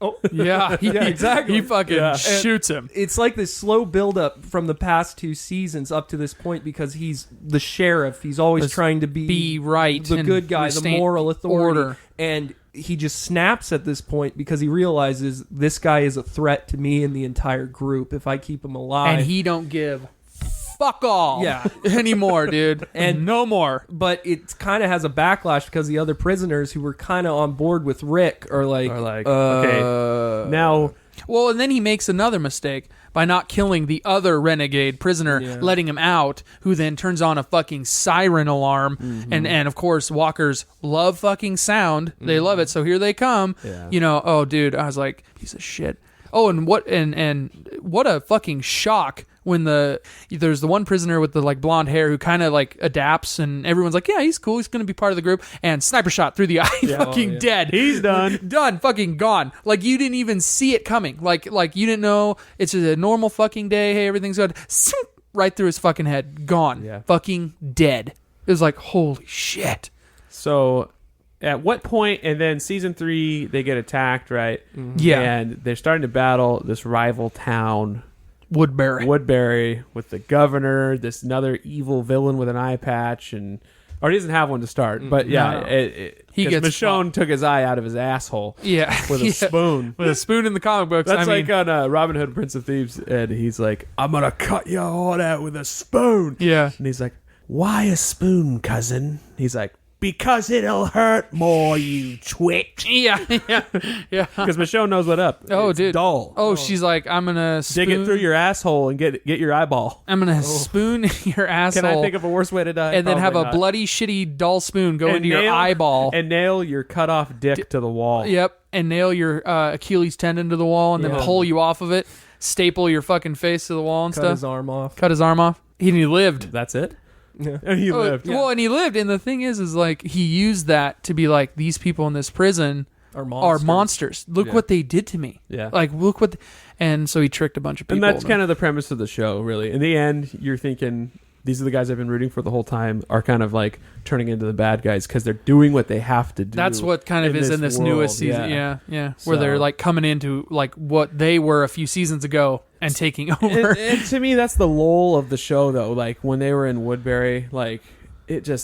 Oh, Yeah, Yeah, exactly. He fucking Yeah. shoots him. it's like this slow build up from the past 2 seasons up to this point because he's the sheriff. He's always trying to Be right. the and good guy, the sustain moral authority. Order. And he just snaps at this point because he realizes this guy is a threat to me and the entire group if I keep him alive. And he don't give fuck all Yeah. anymore, dude. And- no more. but it kind of has a backlash because the other prisoners who were kind of on board with Rick are like, okay, now Well, and then he makes another mistake by not killing the other renegade prisoner, Yeah. letting him out, who then turns on a fucking siren alarm. And of course, walkers love fucking sound. They love it. So here they come. Yeah. You know, oh, dude, I was like, piece of shit. Oh, and what a fucking shock when there's the one prisoner with the like blonde hair who kind of like adapts, and everyone's like, yeah, he's cool, he's gonna be part of the group, and sniper shot through the eye, fucking dead. he's done. Done, fucking gone. Like you didn't even see it coming. Like you didn't know it's a normal fucking day. Hey, everything's good. Right through his fucking head, gone. Yeah. Fucking dead. It was like, holy shit. So at what point, and then season 3, they get attacked, right? Yeah. And they're starting to battle this rival town, Woodbury. with the governor, this another evil villain with an eye patch, or he doesn't have one to start, but yeah, No. He gets Michonne took his eye out of his asshole. Yeah. With a spoon. With a spoon in the comic books. That's I mean, like on Robin Hood, Prince of Thieves, and he's like, I'm going to cut your heart out with a spoon. Yeah. And he's like, why a spoon, cousin? He's like, because it'll hurt more, you twit. Yeah. Because Michonne knows what up. Oh, It's dude. dull. Oh, she's like, I'm gonna Dig it through your asshole and get your eyeball. I'm gonna spoon your asshole. Can I think of a worse way to die? and then have a Probably not. bloody, shitty, dull spoon go into your nail- eyeball. And nail your cut off dick to the wall. Yep, and nail your Achilles tendon to the wall, and then pull you off of it. Staple your fucking face to the wall and Cut stuff. his arm off. Cut his arm off. He lived. That's it? Yeah. And he lived. Well, and he lived. And the thing is like he used that to be like, these people in this prison Are are monsters. Look what they did to me. Yeah. Like, look what. And so he tricked a bunch of people. And that's kind of the premise of the show, really. In the end, you're thinking these are the guys I've been rooting for the whole time are kind of like turning into the bad guys because they're doing what they have to do. That's what kind of is in this world. newest season. Yeah. Where So- they're like coming into like what they were a few seasons ago and taking over. And to me, that's the lull of the show, though. Like when they were in Woodbury, like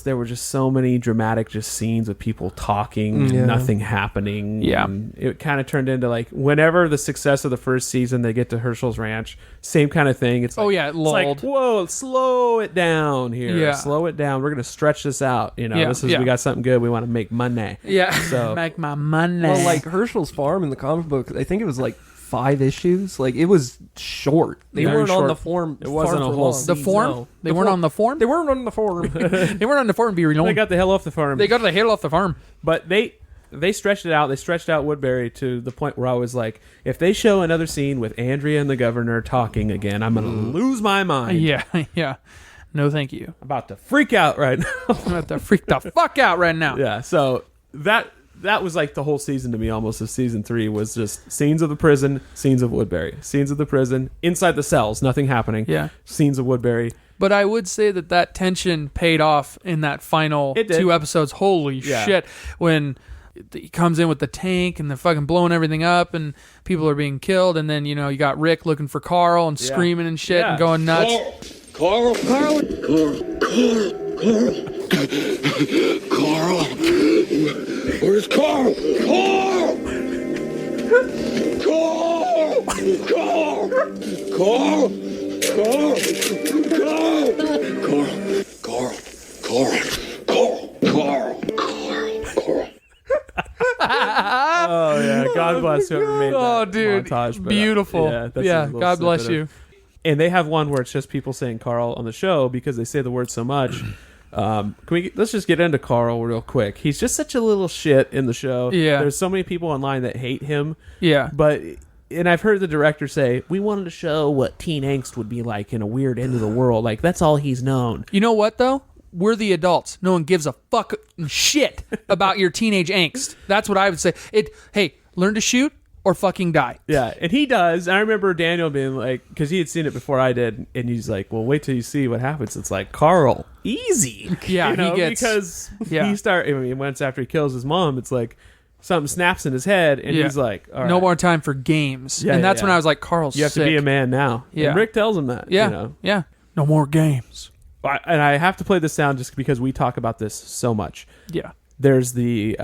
there were just so many dramatic just scenes with people talking, Yeah. nothing happening. Yeah. And it kind of turned into like whenever the success of the first season, they get to Herschel's ranch, same kind of thing. It's like, Oh, yeah, it's like, lulled. whoa, slow it down here. Yeah. Slow it down. We're gonna stretch this out. Yeah, We got something good. We want to make money. Yeah. So- Make my money. Well, like Herschel's Farm in the comic book, I think it was like 5 issues. Like it was short. They Very weren't on short. the form. It wasn't farm a for whole long. the form? No. They weren't on the form? They weren't on the form. They weren't on the farm. Be real. They got the hell off the farm. They got the hell off the farm. But they stretched it out. They stretched out Woodbury to the point where I was like, if they show another scene with Andrea and the governor talking again, I'm going to lose my mind. Yeah. No, thank you. I'm about to freak out right now. I'm about to freak the fuck out right now. Yeah. So that was like the whole season to me almost of season 3 was just scenes of the prison, scenes of Woodbury, scenes of the prison, inside the cells, nothing happening. Yeah. Scenes of Woodbury. But I would say that tension paid off in that final It did. 2 episodes. Holy Yeah. shit. When he comes in with the tank and they're fucking blowing everything up and people are being killed. And then, you got Rick looking for Carl and screaming and shit Yeah. and going nuts. Carl. Where's Carl? Carl! Oh, yeah. God bless whoever made that Oh, dude. montage. But, Beautiful. that's a Yeah. little God bless snippet you. of- And they have one where it's just people saying Carl on the show because they say the word so much. Let's just get into Carl real quick. He's just such a little shit in the show. Yeah. There's so many people online that hate him. Yeah. And I've heard the director say, we wanted to show what teen angst would be like in a weird end of the world. Like, that's all he's known. You know what, though? We're the adults. No one gives a fuck shit about your teenage angst. That's what I would say. Hey, learn to shoot or fucking die. Yeah, and he does. I remember Daniel being like, because he had seen it before I did, and he's like, well, wait till you see what happens. It's like, Carl, easy. Yeah, he gets... Because Yeah. once after he kills his mom, it's like, something snaps in his head, and Yeah. he's like, all right. No more time for games. Yeah, and that's yeah. when I was like, Carl's You have sick. to be a man now. Yeah. And Rick tells him that. Yeah. Yeah. No more games. And I have to play this sound just because we talk about this so much. Yeah. There's the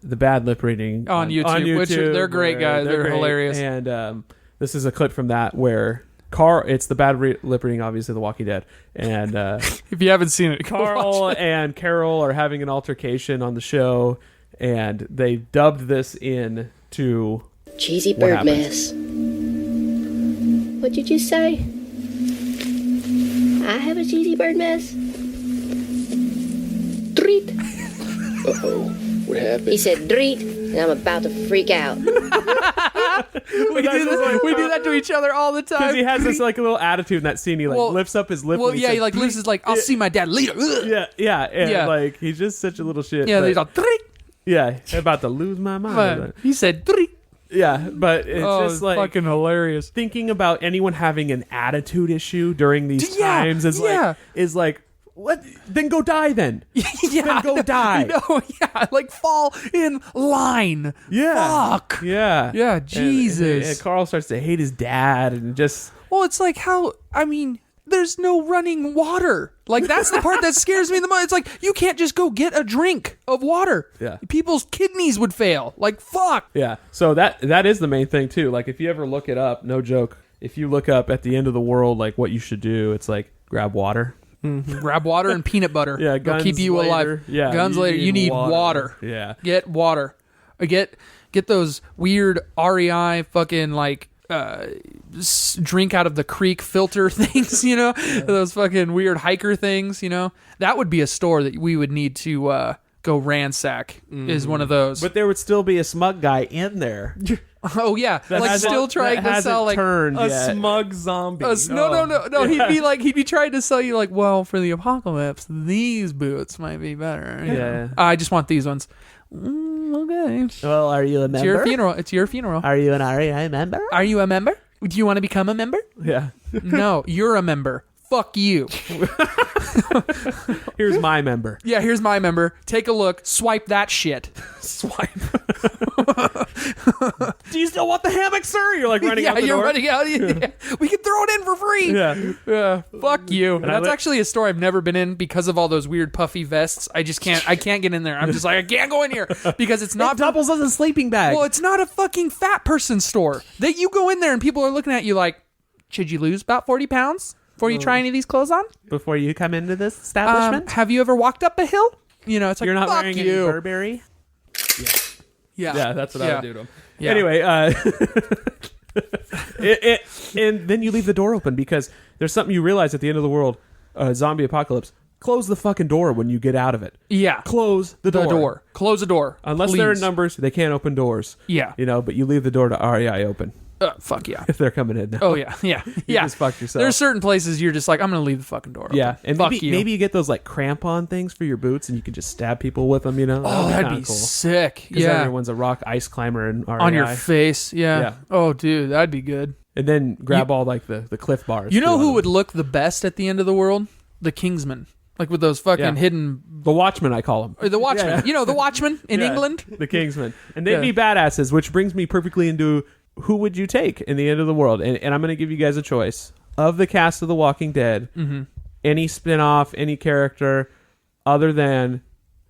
bad lip reading On YouTube, which they're great where guys. They're great. hilarious. And this is a clip from that where Carl, it's the bad lip reading, obviously, The Walking Dead. And If you haven't seen it, go Carl watch it. and Carol are having an altercation on the show, and they dubbed this in to Cheesy What bird happens? mess. What did you say? I have a cheesy bird mess? Dreet. Uh-oh. What happened? He said dreet, and I'm about to freak out. We do that to each other all the because time. he has this like a little attitude in that scene. He like Well- lifts up his lip. Well, when yeah, says, he like lives his like, I'll see my dad later. Ugh. yeah, and Yeah. like he's just such a little shit. Yeah, but- he's all "Dreet." yeah, about to lose my mind. But he said "Dreet." Yeah, but it's Oh, just like fucking hilarious. thinking about anyone having an attitude issue during these Yeah, times is yeah. like What? Then go die then. Yeah, Then go die. No, yeah, like fall in line. Yeah. Fuck. Yeah. Yeah, And- Jesus. And Carl starts to hate his dad and just. Well, it's like how, I mean, there's no running water. Like, that's the part that scares me the most. It's like, you can't just go get a drink of water. Yeah. People's kidneys would fail. Like, fuck. Yeah. So that is the main thing too. Like if you ever look it up, no joke. If you look up at the end of the world, like what you should do, it's like grab water. Grab water and peanut butter. Yeah, They'll guns keep you later. alive. Yeah, Guns later. You need water. Yeah. Get water. Get those weird REI fucking like drink out of the creek filter things, you know? Those fucking weird hiker things, you know? That would be a store that we would need to go ransack. Is one of those. But there would still be a smug guy in there. Oh yeah, like hasn't- still trying that to hasn't sell like turned A yet. smug zombie. no. He'd be trying to sell you like, well, for the apocalypse, these boots might be better. You Yeah. know? I just want these ones. Okay, Well, are you a it's member? your funeral. It's your funeral. Are you an REI member? Are you a member? Do you want to become a member? Yeah. No, you're a member. Fuck you. Here's my member. Yeah, here's my member. Take a look. Swipe that shit. Swipe. Do you still want the hammock, sir? You're like running yeah, out the you're door. running out. Yeah. We can throw it in for free. Yeah. Yeah, fuck you. I That's li- actually a store I've never been in because of all those weird puffy vests. I can't get in there. I'm just like, I can't go in here because it's not Doubles as a sleeping bag. well, it's not a fucking fat person store. That you go in there and people are looking at you like, should you lose about 40 pounds before you try any of these clothes on? Before you come into this establishment, Have you ever walked up a hill? You know, it's like, You're not fuck wearing you. any Burberry? Yeah. Yeah, that's what I would do to him. Yeah. Anyway, and then you leave the door open because there's something you realize at the end of the world, zombie apocalypse. Close the fucking door when you get out of it. Yeah. Close the door. Close the door. Unless there are please. numbers, they can't open doors. Yeah. You know, but you leave the door to REI open Fuck yeah. if they're coming in now. Oh yeah. Yeah. Yeah. just fucked yourself. There's certain places you're just like, I'm gonna leave the fucking door open. Yeah, and fuck maybe, you. maybe you get those like cramp-on things for your boots, and you can just stab people with them. You know, Oh, that'd kinda be cool. sick. Because Yeah. everyone's a rock ice climber and REI. On your face. Yeah. Yeah. Oh, dude, that'd be good. and then grab all like the cliff bars. You know too, who on would them. look the best at the end of the world? The Kingsmen. Like with those fucking Yeah. hidden. The Watchmen, I call them. Or the Watchmen. Yeah. You know, the Watchmen in Yeah, England? the Kingsmen, and they'd Yeah. be badasses. Which brings me perfectly into who would you take in the end of the world? And I'm going to give you guys a choice of the cast of The Walking Dead. Mm-hmm. Any spin-off, any character, other than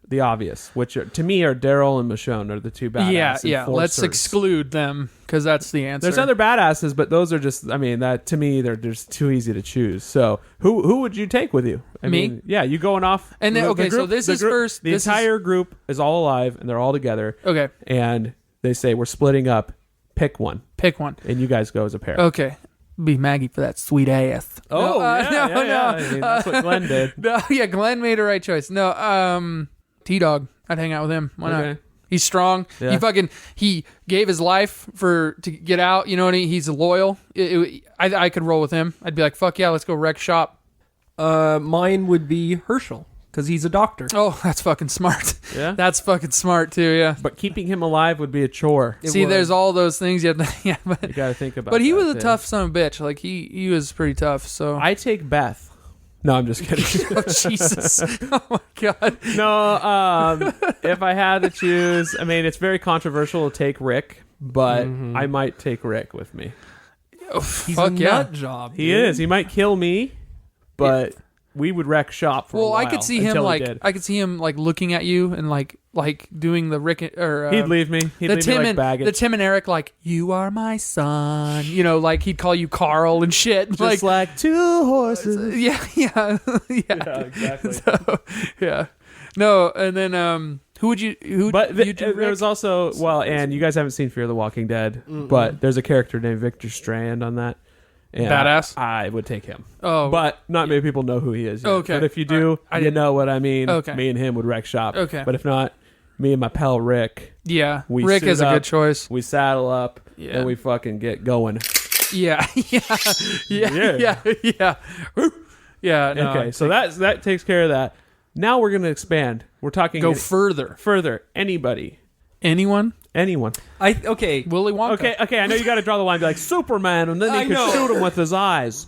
the obvious, which to me are Daryl and Michonne are the two badass. Yeah. Let's enforcers. exclude them because that's the answer. There's other badasses, but those are just. I mean, that to me, they're just too easy to choose. So, who would you take with you? I Me? mean, yeah, you going off. And then- the okay, so group- this the is group- first- The this is- entire group is all alive, and they're all together. Okay. And they say we're splitting up. Pick one, Pick one. and you guys go as a pair. Okay. Be Maggie for that sweet ass. Oh, No, yeah. I mean, that's what Glenn did. No, yeah, Glenn made a right choice. No, T-Dog. I'd hang out with him. Why not? Okay. He's strong. Yeah. He gave his life to get out. You know what I mean? He's loyal. I could roll with him. I'd be like, fuck yeah, let's go wreck shop. Mine would be Herschel because he's a doctor. Oh, that's fucking smart. Yeah? That's fucking smart too. Yeah. But keeping him alive would be a chore. See, would. there's all those things you have to. Yeah, You but got to think about. but he that, was a too. tough son of a bitch. Like he was pretty tough. So I take Beth. No, I'm just kidding. oh Jesus. Oh my god. No, if I had to choose, I mean, it's very controversial to take Rick, but I might take Rick with me. He's Fuck a yeah. nut job. He dude. is. He might kill me, but we would wreck shop for a Well, while. I could see him until he like did. I could see him like looking at you and like doing the Rick or He'd leave me. He'd the leave Tim me like and Baggett. the Tim and Eric like you are my son. You know, like he'd call you Carl and shit. Just like two horses. yeah, yeah, yeah. Yeah, exactly. So, yeah. No, and then who would you But you do, Rick? there's also and you guys haven't seen Fear the Walking Dead, but there's a character named Victor Strand on that. And Badass? I would take him. Oh. But not many people know who he is yet. Okay. But if you do, I you didn't- know what I mean. Okay. Me and him would wreck shop. Okay. But if not, me and my pal Rick, yeah, we Rick suit is a up, good choice. we saddle up, Yeah. and we fucking get going. Yeah, yeah, yeah, yeah. Yeah. No, Okay, so that takes care of that. Now we're going to expand. We're talking go further. further. Anybody. Anyone? Anyone. Okay. Willy Wonka. Okay, I know you got to draw the line. Be like Superman, and then I he could know. shoot him with his eyes.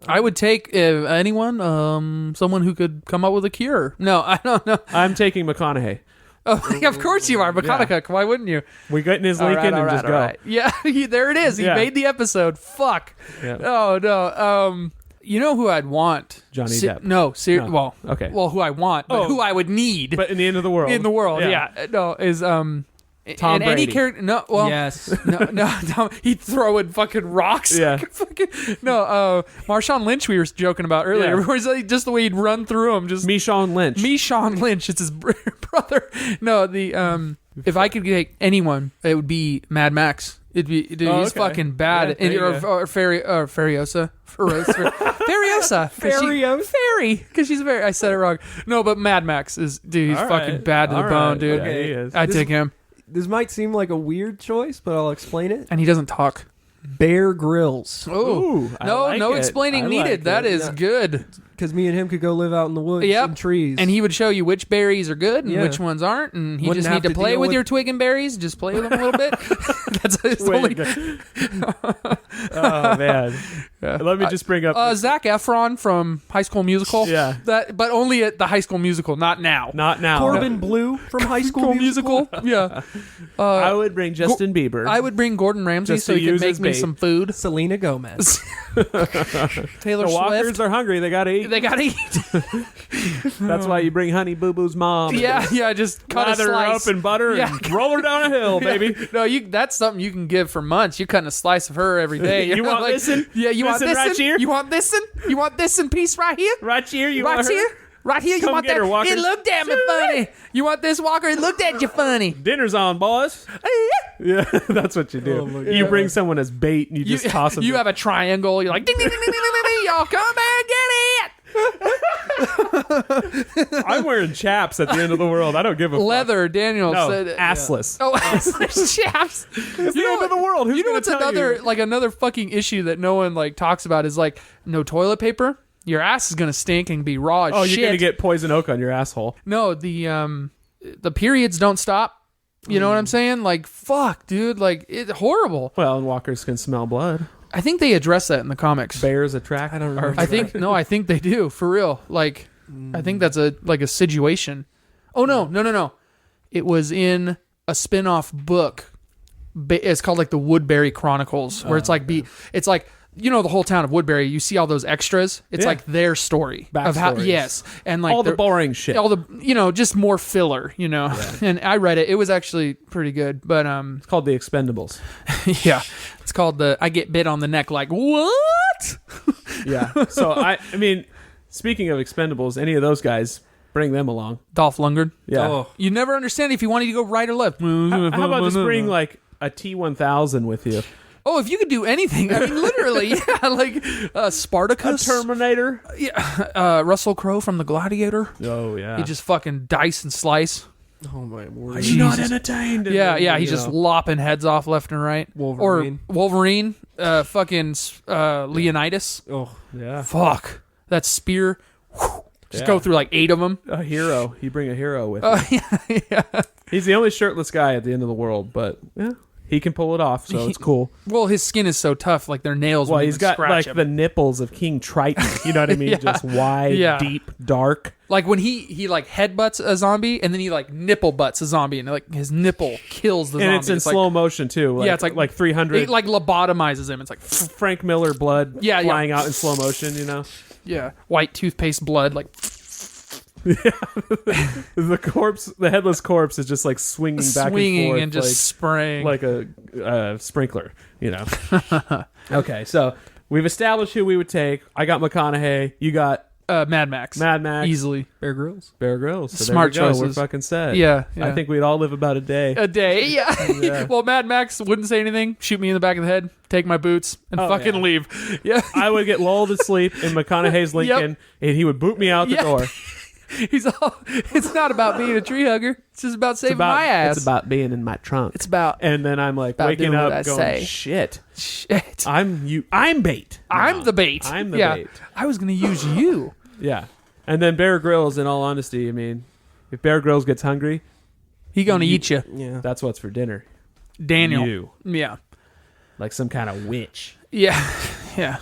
I would take anyone, someone who could come up with a cure. No, I don't know. I'm taking McConaughey. Oh, of course you are. McConaughey. Why wouldn't you? We get in his Lincoln and just go. Yeah, there it is. He Yeah. made the episode. Fuck. Yeah. Oh, no. You know who I'd want? Johnny Depp. No, No. well, Okay. Well, who I want, but Oh. who I would need. But in the end of the world. In the world, yeah. No, is Tom and any Brady. character. No, well, Yes. no, he'd throw in fucking rocks. Yeah. Marshawn Lynch we were joking about earlier. Yeah. Where it's like just the way he'd run through them. Just Michonne Lynch. Sean Lynch. It's his brother. No, if I could take anyone, it would be Mad Max. It'd be dude. Oh, He's okay. fucking bad. Yeah, there you or Furiosa. Furiosa. Fairy. Because she's very. I said it wrong. No, but Mad Max is dude. He's All fucking right. bad to the All bone, right. dude. Yeah, he is. I'd take him, This might seem like a weird choice, but I'll explain it. and he doesn't talk. Bear Grylls. Ooh, I no, like no it. explaining I needed. like That it. is good. Because me and him could go live out in the woods Yep. and trees. And he would show you which berries are good and Yeah. which ones aren't, and he Wouldn't just have need to to play deal with with- your twig and berries. Just play with them a little bit. That's his Way only. to go. Oh man. Let me just bring up. Zach Efron from High School Musical. Yeah. but only at the High School Musical, not now. Not now. Corbin Blue from High School Musical. Yeah. I would bring Justin Bieber. I would bring Gordon Ramsay Just so to he could use make as me bait. some food. Selena Gomez. Taylor the Walkers Swift. are hungry. They gotta eat. They gotta eat. That's why you bring Honey Boo Boo's mom. yeah. Just cut a Lather her slice. up in butter Yeah. and roll her down a hill, baby. No, that's something you can give for months. You're cutting a slice of her every day. You know, want this'n? Yeah, you want This'n this right here? You want this? You want this in piece right here? Right here, you Right want her? here? Right here? You Come want get that? her, Walker. It looked at me funny. You want this, Walker? It looked at you funny. Dinner's on, boys. Yeah, that's what you do. my You bring someone as bait and you just toss them. You have a triangle. You're like, ding, ding, ding, ding, ding, ding, ding. Y'all come and get it. I'm wearing chaps at the end of the world. I don't give a Leather, Daniel fuck. said. No, assless. Oh, chaps. It's the end of the world. Who's You know gonna what's tell another you? another fucking issue that no one like talks about is like no toilet paper. Your ass is gonna stink and be raw as Oh, shit. you're gonna get poison oak on your asshole. No, the periods don't stop. You know what I'm saying? Like, fuck, dude. Like, it's horrible. Well, and walkers can smell blood. I think they address that in the comics. Bears attract. I don't remember. I think they do for real. Like, I think that's a situation. Oh no. It was in a spin-off book. It's called like the Woodbury Chronicles, where it's like you know the whole town of Woodbury. You see all those extras. It's Yeah. like their story of how Backstories. and like all the they're- boring shit. all the just more filler. And I read it. It was actually pretty good. But It's called the Expendables. yeah, it's called the I Get Bit on the Neck. Like what? Yeah. So I mean, speaking of Expendables, any of those guys, bring them along. Dolph Lundgren. Yeah. Oh. You never understand if you wanted to go right or left. How about just bring like a T-1000 with you? Oh, if you could do anything, I mean, literally, yeah, like A Spartacus, Terminator? Russell Crowe from The Gladiator. Oh yeah. He just fucking dice and slice. Oh my word. Are you not entertained? And Yeah, then, yeah, you he's just know. lopping heads off left and right. Wolverine. Or Wolverine, fucking Leonidas. Oh, Yeah. Fuck. That spear. Just Yeah. go through like 8 of them. A hero. You bring a hero with you. Yeah. He's the only shirtless guy at the end of the world, but yeah, he can pull it off, so it's cool. Well, his skin is so tough, like their nails. Well, won't he's even got scratch like him. the nipples of King Triton. You know what I mean? Yeah. Just wide, Yeah. deep, dark. Like when he like headbutts a zombie and then he like nipple butts a zombie and like his nipple kills the And zombie. it's in like, slow motion too. Like, Yeah, it's like 300. It like lobotomizes him. It's like Frank Miller blood Yeah, yeah. flying out in slow motion. You know, yeah, white toothpaste blood. Like the corpse, the headless corpse, is just like swinging back swinging and forth, and just spraying. like a sprinkler. You know. Okay, so we've established who we would take. I got McConaughey. You got Mad Max. Mad Max. Easily. Bear Grylls. Bear Grylls. So Smart there we go. We're choices. fucking set. Yeah, I yeah. think we'd all live about a day. A day. Yeah. Yeah. Well, Mad Max wouldn't say anything. Shoot me in the back of the head. Take my boots and Oh, fucking yeah. leave. Yeah. I would get lulled to sleep in McConaughey's Lincoln, and he would boot me out the Yeah. door. He's all. It's not about being a tree hugger. It's just about saving my ass. It's about being in my trunk. It's about And then I'm like about waking doing what up I going, say. shit. shit. I'm bait. I'm now. the bait. I'm the yeah. bait. I was gonna use you. Yeah. And then Bear Grylls, in all honesty, I mean, if Bear Grylls gets hungry, He gonna eat you, Yeah. that's what's for dinner. Daniel. You. Yeah. Like some kind of witch. Yeah. Yeah.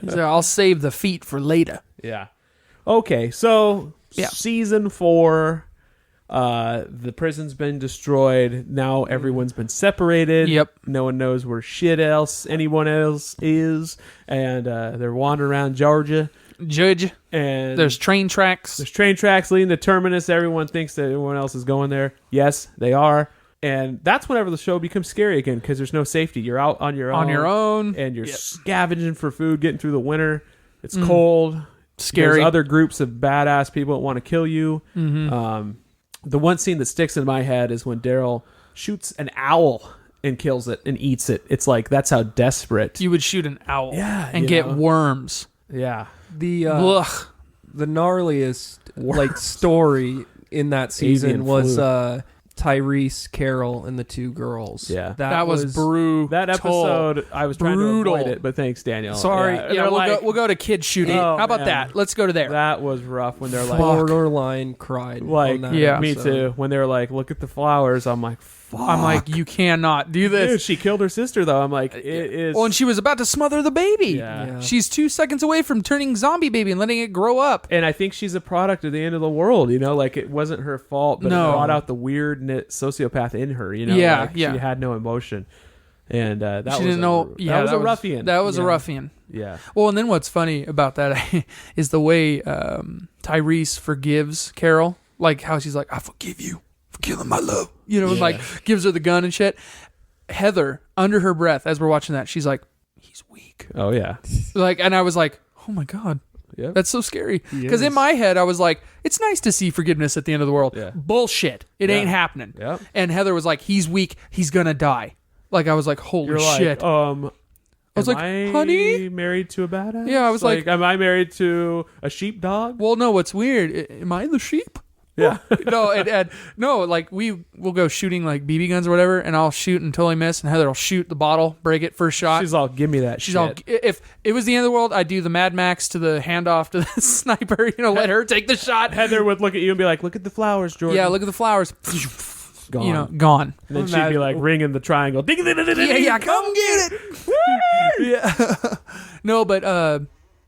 So I'll save the feet for later. Yeah. Okay, so Yeah. season 4, the prison's been destroyed. Now everyone's been separated. Yep. No one knows where anyone else is, and they're wandering around Georgia. Judge. And There's train tracks. there's train tracks leading to Terminus. Everyone thinks that everyone else is going there. Yes, they are. And that's whenever the show becomes scary again, because there's no safety. You're out on your own. And you're scavenging for food, getting through the winter. It's cold. Scary. There's other groups of badass people that want to kill you. The one scene that sticks in my head is when Daryl shoots an owl and kills it and eats it. It's like, that's how desperate. You would shoot an owl and you get know. worms. Yeah. The Ugh. the gnarliest like story in that season Avian was flu. Tyrese, Carol, and the 2 girls. Yeah. That was brutal. That episode, I was trying to Brutal. avoid it, but thanks, Daniel. Sorry. Yeah, Yeah, they're we'll like- go to kid shooting. Oh, How about man. that? Let's go to there. That was rough when they're like, borderline cried. like on that Yeah. me episode. too. When they were like, look at the flowers, I'm like, fuck. I'm like, you cannot do this. Dude, she killed her sister though. I'm like, it is. Oh, and she was about to smother the baby. Yeah. Yeah. She's 2 seconds away from turning zombie baby and letting it grow up. And I think she's a product of the end of the world. You know, like it wasn't her fault, but No. it brought out the weird sociopath in her. You know, Yeah, like, yeah. she had no emotion, and that She was didn't know. Yeah, that was a ruffian. That was a Yeah. ruffian. Yeah. Well, and then what's funny about that is the way Tyrese forgives Carol. Like how she's like, I forgive you for killing my love. You know, and like gives her the gun and shit. Heather, under her breath, as we're watching that, she's like, he's weak. Oh yeah. Like, and I was like, oh my God. Yep. That's so scary. Because in my head, I was like, it's nice to see forgiveness at the end of the world. Yeah. Bullshit. It ain't happening. Yep. And Heather was like, he's weak. He's going to die. Like, I was like, holy You're shit. like, I was am like, I honey? married to a badass? Yeah, I was like- am I married to a sheepdog? Well, no, what's weird, am I the sheep? Yeah. No, like we'll go shooting like BB guns or whatever, and I'll shoot and totally miss, and Heather will shoot the bottle, break it first shot. She's all, give me that She's shit. all, if it was the end of the world, I'd do the Mad Max to the handoff to the sniper, let her take the shot. Heather would look at you and be like, look at the flowers, Jordan. Yeah, look at the flowers. Gone. Gone. And then she'd be like ringing the triangle. Yeah, come get it. Yeah. No, but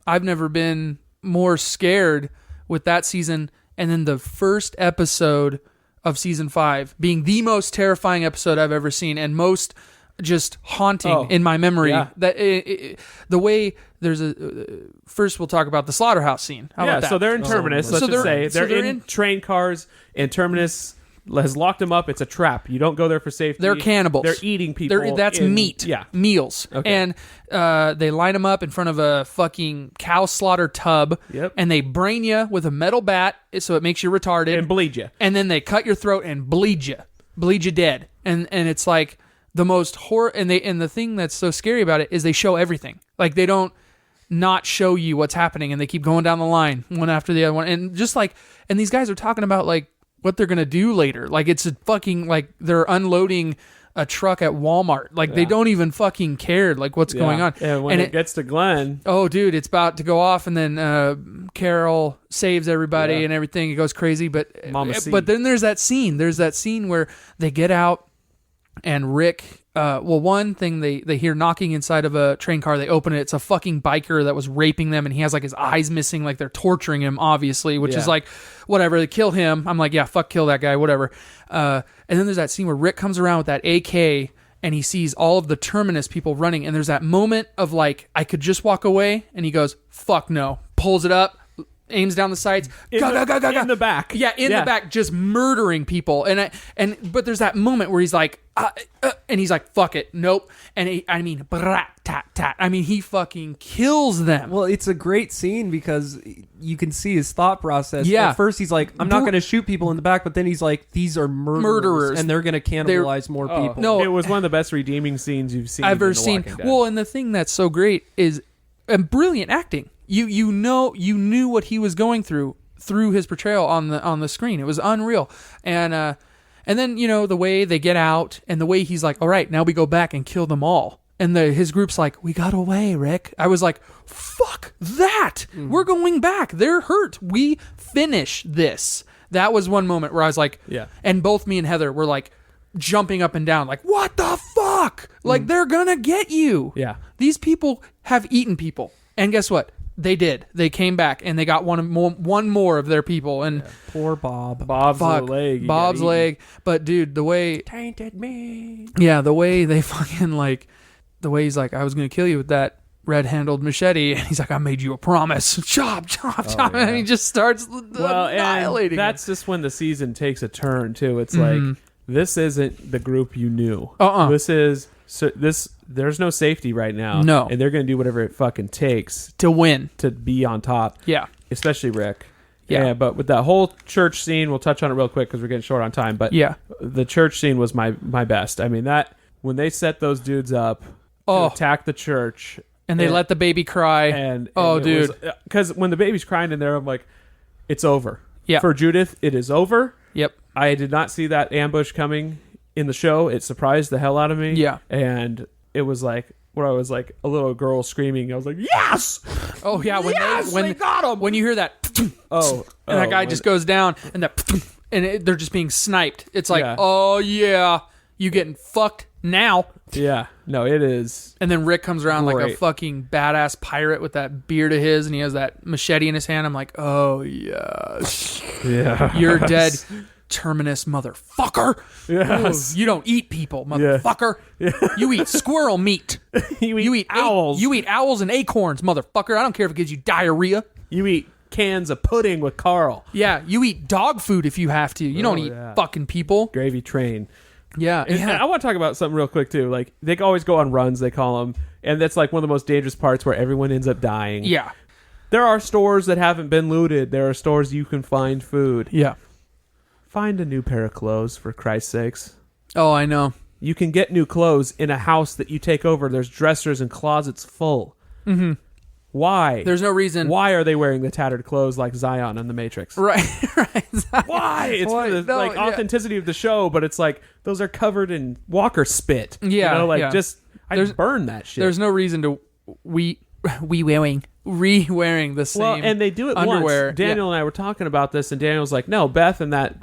I've never been more scared with that season. And then the first episode of season 5 being the most terrifying episode I've ever seen and most just haunting in my memory. Yeah. That the way there's first we'll talk about the slaughterhouse scene. How about that? So they're in Terminus. So Let's just say they're they're in in- train cars, and Terminus has locked them up. It's a trap. You don't go there for safety. They're cannibals. They're eating people. That's meat. Yeah. Meals. Okay. And they line them up in front of a fucking cow slaughter tub. Yep. And they brain you with a metal bat so it makes you retarded. And bleed you. And then they cut your throat and bleed you dead. And it's like the most horror. And the thing that's so scary about it is they show everything. Like they don't not show you what's happening, and they keep going down the line one after the other one. And just like, and these guys are talking about like what they're gonna do later. Like it's a fucking like they're unloading a truck at Walmart. Like they don't even fucking care like what's going on. And when it gets to Glenn, Oh, dude, it's about to go off, and then Carol saves everybody and everything. It goes crazy, but Mama C. then there's that scene. There's that scene where they get out, and Rick. One thing they hear knocking inside of a train car. They open it. It's a fucking biker that was raping them, and he has like his eyes missing. Like they're torturing him, obviously, which is like whatever. They kill him. I'm like, yeah, fuck, kill that guy, whatever. And then there's that scene where Rick comes around with that AK. And he sees all of the Terminus people running. And there's that moment of like, I could just walk away. And he goes, fuck no. Pulls it up, aims down the sights. in the back. Yeah, in the back, just murdering people. But there's that moment where he's like, and he's like, fuck it. Nope. And he fucking kills them. Well, it's a great scene because you can see his thought process. Yeah. At first, he's like, I'm not going to shoot people in the back, but then he's like, these are murderers. And they're going to cannibalize more people. No. it was one of the best redeeming scenes you've seen. I've in ever The seen. Walking Dead. Well, and the thing that's so great is brilliant acting. You knew what he was going through his portrayal on the screen. It was unreal. And then the way they get out and the way he's like, all right, now we go back and kill them all. And his group's like, we got away, Rick. I was like, fuck that. We're going back. They're hurt. We finish this. That was one moment where I was like, Yeah. And both me and Heather were like jumping up and down, like, what the fuck? fuck. Like, they're gonna get you. Yeah. These people have eaten people. And guess what? They did. They came back and they got one more of their people. And Poor Bob. Bob's fuck, leg. he Bob's got eaten. leg. But dude, the way Tainted me. yeah, the way they fucking like, the way he's like, I was gonna kill you with that red-handled machete, and he's like, I made you a promise. Chop, chop, chop, yeah. and he just starts Well, annihilating. and that's just when the season takes a turn too. It's like this isn't the group you knew. This is there's no safety right now. No. And they're going to do whatever it fucking takes to win. to be on top. Yeah. Especially Rick. Yeah. But with that whole church scene, we'll touch on it real quick because we're getting short on time. But Yeah. the church scene was my best. I mean, that when they set those dudes up to attack the church, And they let the baby cry. and dude. because when the baby's crying in there, I'm like, it's over. Yeah. For Judith, it is over. Yep. I did not see that ambush coming in the show. It surprised the hell out of me. Yeah. And it was like where I was like a little girl screaming. I was like, yes! Oh yeah, when they got him! when you hear that, Oh. and that guy just goes down, and they're just being sniped. It's like, oh yeah, you getting fucked now. Yeah. No, it is. And then Rick comes around like a Great. fucking badass pirate with that beard of his, and he has that machete in his hand. I'm like, oh yes, Yeah. you're dead, Terminus motherfucker. Yes. Ooh, you don't eat people, motherfucker. You eat squirrel meat. You eat owls. You eat owls and acorns, motherfucker. I don't care if it gives you diarrhea. You eat cans of pudding with Carl. Yeah, you eat dog food if you have to. You don't eat fucking people. Gravy train. Yeah, And I want to talk about something real quick too. Like they always go on runs, they call them, and that's like one of the most dangerous parts where everyone ends up dying. yeah, There are stores that haven't been looted. There are stores you can find food. yeah. Find a new pair of clothes, for Christ's sakes. Oh, I know. You can get new clothes in a house that you take over. There's dressers and closets full. Mm-hmm. Why? There's no reason. Why are they wearing the tattered clothes like Zion on The Matrix? Right, right. Why? It's for the No, yeah. authenticity of the show, but it's like those are covered in walker spit. Yeah, You know, like yeah. just There's- burn that shit. There's no reason to re-wearing the same Well, and they do it underwear. once. Daniel and I were talking about this, and Daniel's like, "No, Beth in that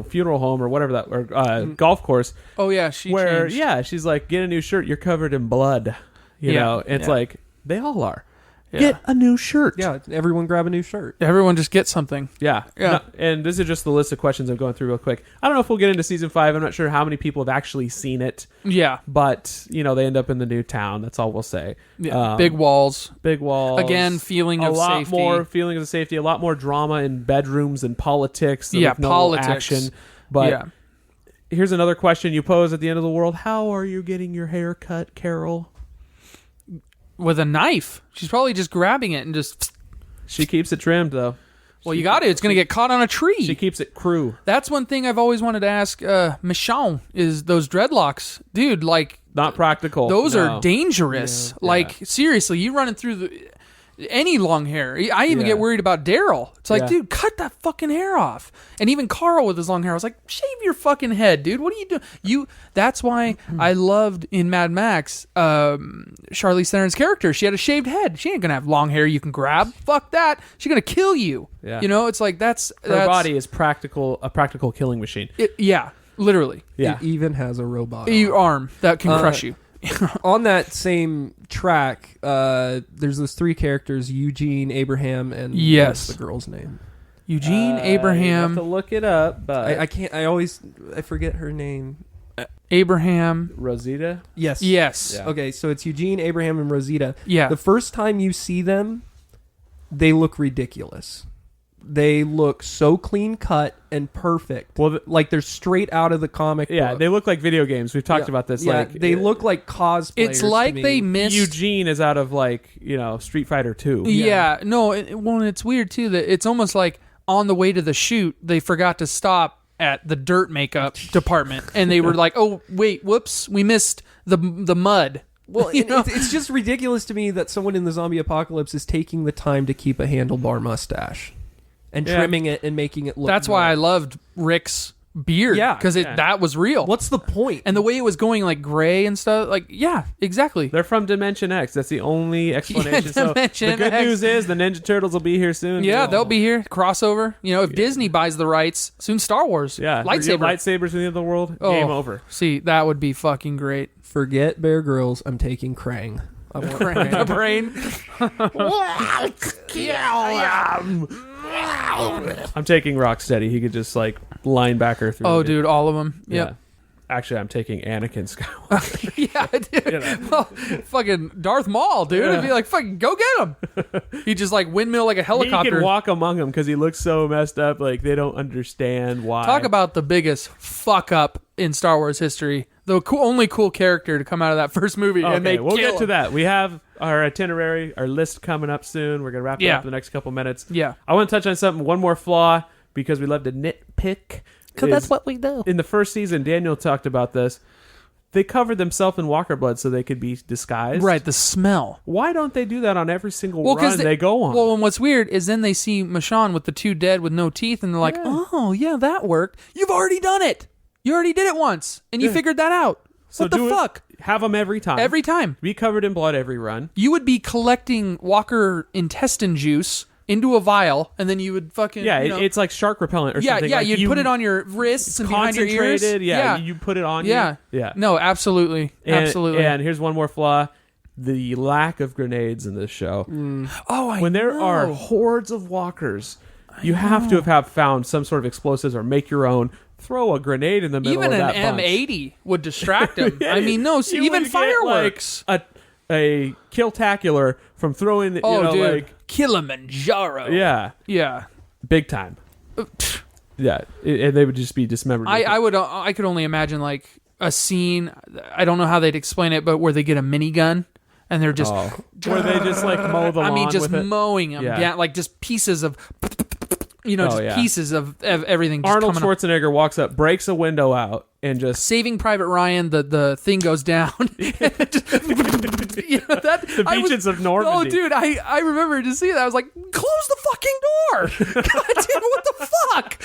funeral home or whatever that or golf course, Oh yeah, she where changed. she's like, get a new shirt. You're covered in blood. You Yeah, know, it's yeah. like they all are. Yeah. Get a new shirt. Yeah, everyone grab a new shirt. Everyone just get something. Yeah. Yeah. No, and this is just the list of questions I'm going through real quick. I don't know if we'll get into season 5. I'm not sure how many people have actually seen it, Yeah, but they end up in the new town. That's all we'll say. yeah. Big walls. Big walls. Again, feeling a of lot safety. more feelings of safety. A lot more drama in bedrooms and politics. Yeah, with no politics. action. But yeah. here's another question you pose at the end of the world: how are you getting your hair cut, Carol? With a knife. She's probably just grabbing it and just. She keeps it trimmed though. Well, you got it. It's going to get caught on a tree. She keeps it crew. That's one thing I've always wanted to ask Michonne is those dreadlocks. Dude, like, Not practical. those No. are dangerous. Like, seriously, you running through any long hair. I even Yeah. get worried about Daryl. It's like, Yeah. dude, cut that fucking hair off. And even Carl with his long hair, I was like, shave your fucking head, dude. What are you doing? That's why I loved in Mad Max Charlize Theron's character. She had a shaved head. She ain't gonna have long hair you can grab. Fuck that. She's gonna kill you. Yeah. It's like that's Her body is a practical killing machine. Yeah, literally. Yeah. It even has a robot. Your arm that can crush you. On that same track, there's those 3 characters: Eugene, Abraham, and Yes. what's the girl's name? Eugene, You have Abraham, to look it up, but I can't. I forget her name. Abraham. Yes. Yes. Yeah. Okay, so it's Eugene, Abraham, and Rosita. Yeah. The first time you see them, they look ridiculous. They look so clean cut and perfect. Well, like they're straight out of the comic yeah, book. they look like video games. We've talked Yeah. about this. Yeah, Like they look like cosplayers. It's like to me. they missed. Eugene is out of Street Fighter 2. Yeah. No. Well, it's weird too that it's almost like on the way to the shoot they forgot to stop at the dirt makeup department and they were like, oh wait, whoops, we missed the mud. Well, it's just ridiculous to me that someone in the zombie apocalypse is taking the time to keep a handlebar mustache and Yeah. trimming it and making it look. That's good. why I loved Rick's beard. Yeah. because that was real. What's the point? And the way it was going like gray and stuff, like exactly. They're from Dimension X. That's the only explanation. So the Dimension good X. news is the Ninja Turtles will be here soon. Yeah, they'll be here. Crossover. If Disney buys the rights, soon Star Wars. Yeah, lightsabers in the end of the world. Oh, Game over. See, that would be fucking great. Forget Bear Grylls. I'm taking Krang. I want The brain. I'm taking Rocksteady. He could just like linebacker through. Oh, it. dude, all of them. Yeah. Yep. Actually, I'm taking Anakin Skywalker. Yeah, dude. Well, fucking Darth Maul, dude. It'd be like, fucking go get him. He just like windmill like a He helicopter. can walk among them because he looks so messed up. Like they don't understand why. Talk about the biggest fuck up in Star Wars history. The only cool character to come out of that first movie, and they we'll kill get to him. that. We have our itinerary, our list coming up soon. We're gonna wrap it up in the next couple minutes. Yeah. I want to touch on something. One more flaw because we love to nitpick. Because that's what we do. In the first season, Daniel talked about this. They covered themselves in walker blood so they could be disguised. Right, the smell. Why don't they do that on every single Well, run they go on? Well, and what's weird is then they see Michonne with the two dead with no teeth, and they're like, "Oh, yeah, that worked. You've already done it. You already did it once, and you figured that out. So what the do it- fuck? Have them every time. Every time Be covered in blood every run. you would be collecting Walker intestine juice into a vial, and then you would fucking Yeah, you know- it's like shark repellent or yeah, something. yeah. Like You'd put it on your wrists and behind your ears. concentrated. Yeah, you put it on Yeah, you. Yeah. No, absolutely, absolutely. And here's one more flaw. The lack of grenades in this show. Oh, I When there know. are hordes of walkers, you have to have found some sort of explosives or make your own. Throw a grenade in the middle even of an that bunch. M80 would distract him. I mean, no, You even would get, fireworks. like, a Killtacular from throwing, Oh, dude, like Kilimanjaro. yeah, big time. Yeah, and they would just be dismembered. I could only imagine like a scene. I don't know how they'd explain it, but where they get a minigun and they're just, where they just like mow the lawn. I mean, just with it. mowing them Yeah. down, like just pieces of, just yeah. pieces of everything. Just Arnold coming up. Schwarzenegger walks up, breaks a window out, and just Saving Private Ryan, the thing goes down. the beaches of Normandy. Oh, dude, I remember to see that. I was like, close the fucking door. God damn, what the fuck?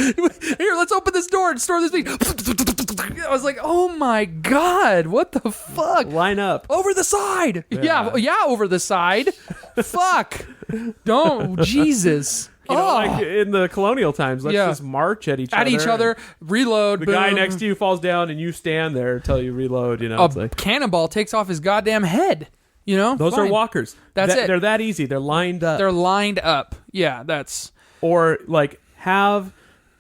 Here, let's open this door and store this thing. I was like, oh my God, what the fuck? line up. Over the side. Yeah, over the side. Fuck. Don't, Jesus. You know, like in the colonial times, let's just march at each other. Reload. The boom. guy next to you falls down, and you stand there until you reload. You know, it's A like cannonball takes off his goddamn head. You know, those Fine. are walkers. That's it. They're that easy. They're lined up. They're lined up. Yeah, that's. Or like have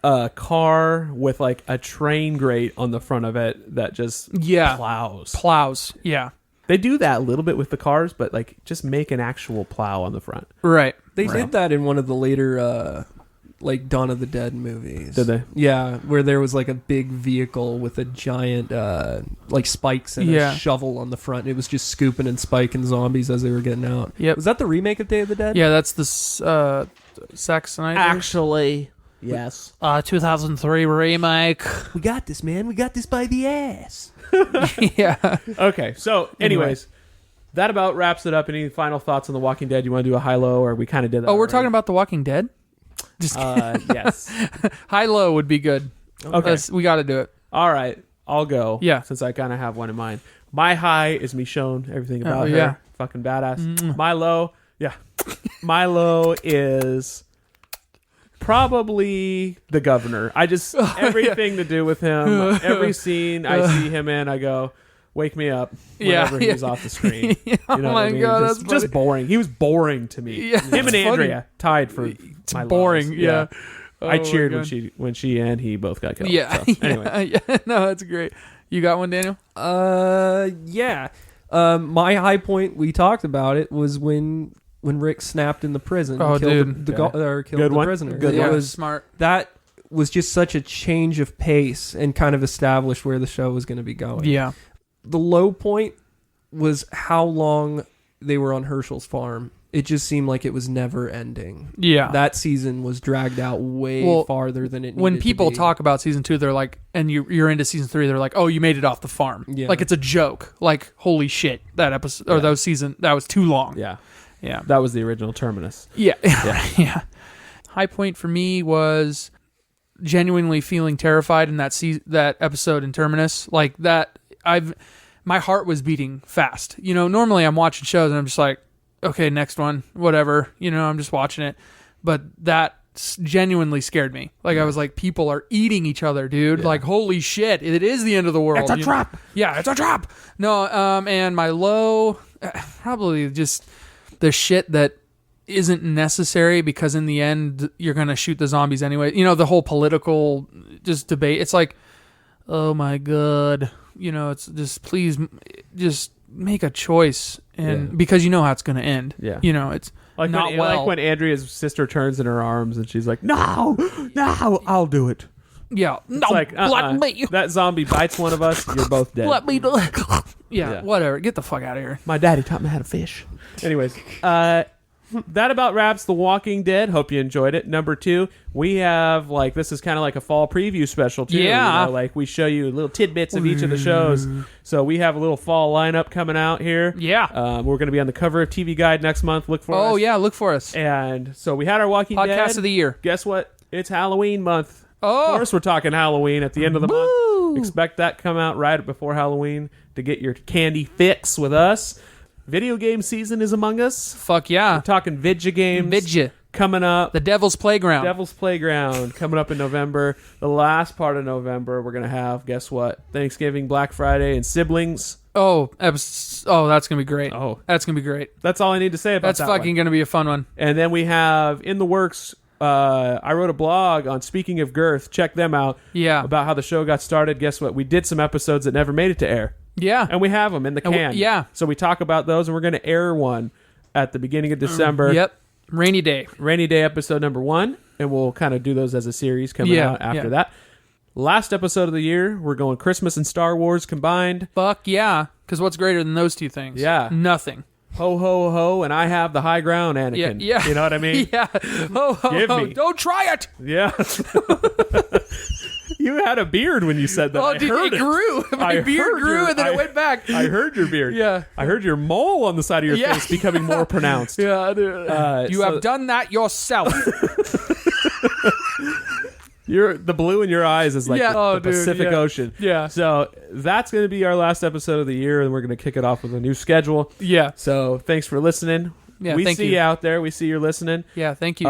a car with like a train grate on the front of it that just plows. Plows. Yeah. They do that a little bit with the cars, but like just make an actual plow on the front. Right. They did that in one of the later, like Dawn of the Dead movies. Did they? Yeah, where there was like a big vehicle with a giant, like spikes and a shovel on the front. It was just scooping and spiking zombies as they were getting out. Yep. Was that the remake of Day of the Dead? Yeah, that's the Zack Snyder. Actually, yes. 2003 remake. We got this, man. We got this by the ass. Yeah. Okay, so anyways, that about wraps it up. Any final thoughts on The Walking Dead? You want to do a high-low, or we kind of did that Oh, we're already? talking about The Walking Dead? Just yes. high-low would be good. Okay. We got to do it. All right, I'll go. Yeah. Since I kind of have one in mind. My high is Michonne. Everything about her. yeah. Fucking badass. My low, my low is probably the governor. I just everything to do with him. Every scene I see him in, I go, "Wake me up!" Whenever he's off the screen. You know what my I mean? God, just, that's funny. just boring. He was boring to me. Yeah, him and it's funny. Andrea tied for my boring. lows. Yeah. I Oh, cheered my when she and he both got killed. Yeah. So, anyway. yeah. No, that's great. You got one, Daniel? Yeah. My high point, we talked about it, was when Rick snapped in the prison. Oh, and killed dude. killed Good the one. prisoner. Good It one. was Smart. that was just such a change of pace and kind of established where the show was going to be going. Yeah. The low point was how long they were on Herschel's farm. It just seemed like it was never ending. Yeah. That season was dragged out way farther than it needed When people to be. talk about season 2, they're like, and you're into season 3, they're like, oh, you made it off the farm. Yeah. Like it's a joke. Like, holy shit, that episode or those season, that was too long. Yeah. Yeah. That was the original Terminus. Yeah. Yeah. High point for me was genuinely feeling terrified in that episode in Terminus. Like that, my heart was beating fast. You know, normally I'm watching shows and I'm just like, okay, next one, whatever. You know, I'm just watching it. But that genuinely scared me. Like I was like, people are eating each other, dude. Like, holy shit, it is the end of the world. It's a trap. Yeah, it's a trap. No, and my low, probably just the shit that isn't necessary, because in the end you're gonna shoot the zombies anyway. You know, the whole political just debate. It's like, oh my god, you know, it's just, please just make a choice, and because you know how it's gonna end. Yeah, you know, it's like not like when Andrea's sister turns in her arms and she's like, no, I'll do it. Yeah, no, it's like, let me. That zombie bites one of us, you're both dead. Let me do it. Yeah, whatever. Get the fuck out of here. My daddy taught me how to fish. Anyways, that about wraps The Walking Dead. Hope you enjoyed it. Number 2, we have, like, this is kind of like a fall preview special too. Yeah. You know, like we show you little tidbits of each of the shows. So we have a little fall lineup coming out here. Yeah. We're going to be on the cover of TV Guide next month. Look for us. Oh yeah, look for us. And so we had our Walking Dead Podcast of the year. Guess what? It's Halloween month. Oh. Of course, we're talking Halloween at the end of the month. Expect that to come out right before Halloween to get your candy fix with us. Video game season is among us. Fuck yeah. We're talking Vidya games. Vidya. Coming up. The Devil's Playground. Devil's Playground coming up in November. The last part of November, we're going to have, guess what? Thanksgiving, Black Friday, and Siblings. Oh, that's going to be great. Oh. That's going to be great. That's all I need to say about That's that fucking going to be a fun one. And then we have in the works, I wrote a blog on Speaking of Girth. Check them out. Yeah. About how the show got started. Guess what? We did some episodes that never made it to air. Yeah. And we have them in the can. Yeah. So we talk about those, and we're going to air one at the beginning of December. Yep. Rainy Day episode number 1. And we'll kind of do those as a series coming out after that. Last episode of the year, we're going Christmas and Star Wars combined. Fuck yeah. Because what's greater than those two things? Yeah. Nothing. Ho, ho, ho, and I have the high ground, Anakin. Yeah. You know what I mean? Yeah. Ho, ho, Give ho. me. Don't try it. Yeah. You had a beard when you said that. Oh, I dude, heard it grew. My beard grew, and then it went back. I heard your beard. Yeah. I heard your mole on the side of your face becoming more pronounced. Yeah, dude. You have done that yourself. The blue in your eyes is like the Pacific dude, Ocean. Yeah. So that's going to be our last episode of the year, and we're going to kick it off with a new schedule. Yeah. So thanks for listening. Yeah, we thank see you. you out there. We see you're listening. Yeah, thank you.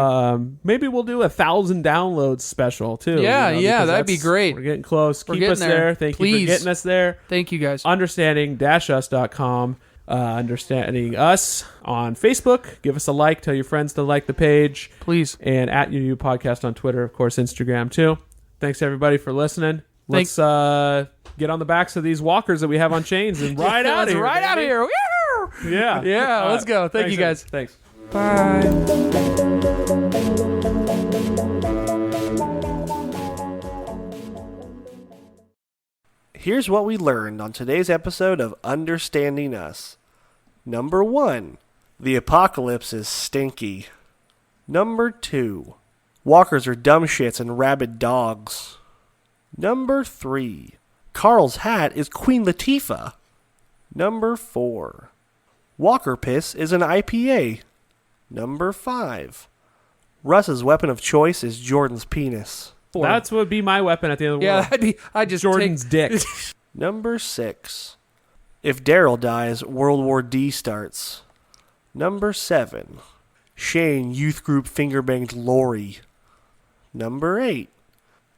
Maybe we'll do 1,000 downloads special too. Yeah, because that'd be great. We're getting close. We're Keep getting us there. Thank you Please. for getting us there. Thank you, guys. Understanding-us.com. Understanding us on Facebook. Give us a like. Tell your friends to like the page. Please. And at UU Podcast on Twitter, of course, Instagram too. Thanks everybody for listening. Let's get on the backs of these walkers that we have on chains and ride out of here. Right out of here. Yeah. Yeah, let's go. Thank you, guys. Thanks. Bye. Here's what we learned on today's episode of Understanding Us. Number 1, the apocalypse is stinky. Number 2, walkers are dumb shits and rabid dogs. Number 3, Carl's hat is Queen Latifah. Number 4, walker piss is an IPA. Number 5, Russ's weapon of choice is Jordan's penis. That's what would be my weapon at the end of the world. Yeah, I just Jordan's dick. Number 6, if Daryl dies, World War D starts. Number 7, Shane youth group fingerbanged Lori. Number 8,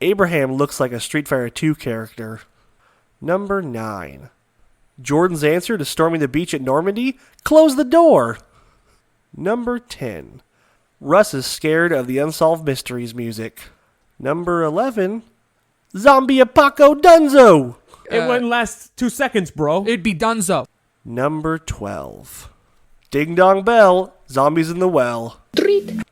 Abraham looks like a Street Fighter 2 character. Number 9, Jordan's answer to storming the beach at Normandy? Close the door! Number 10, Russ is scared of the Unsolved Mysteries music. Number 11, Zombie Apoco Dunzo! It wouldn't last 2 seconds, bro. It'd be Dunzo. Number 12, Ding Dong Bell, Zombies in the Well. Treat.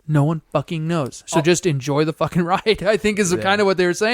No one fucking knows. So just enjoy the fucking ride, I think is kind of what they were saying.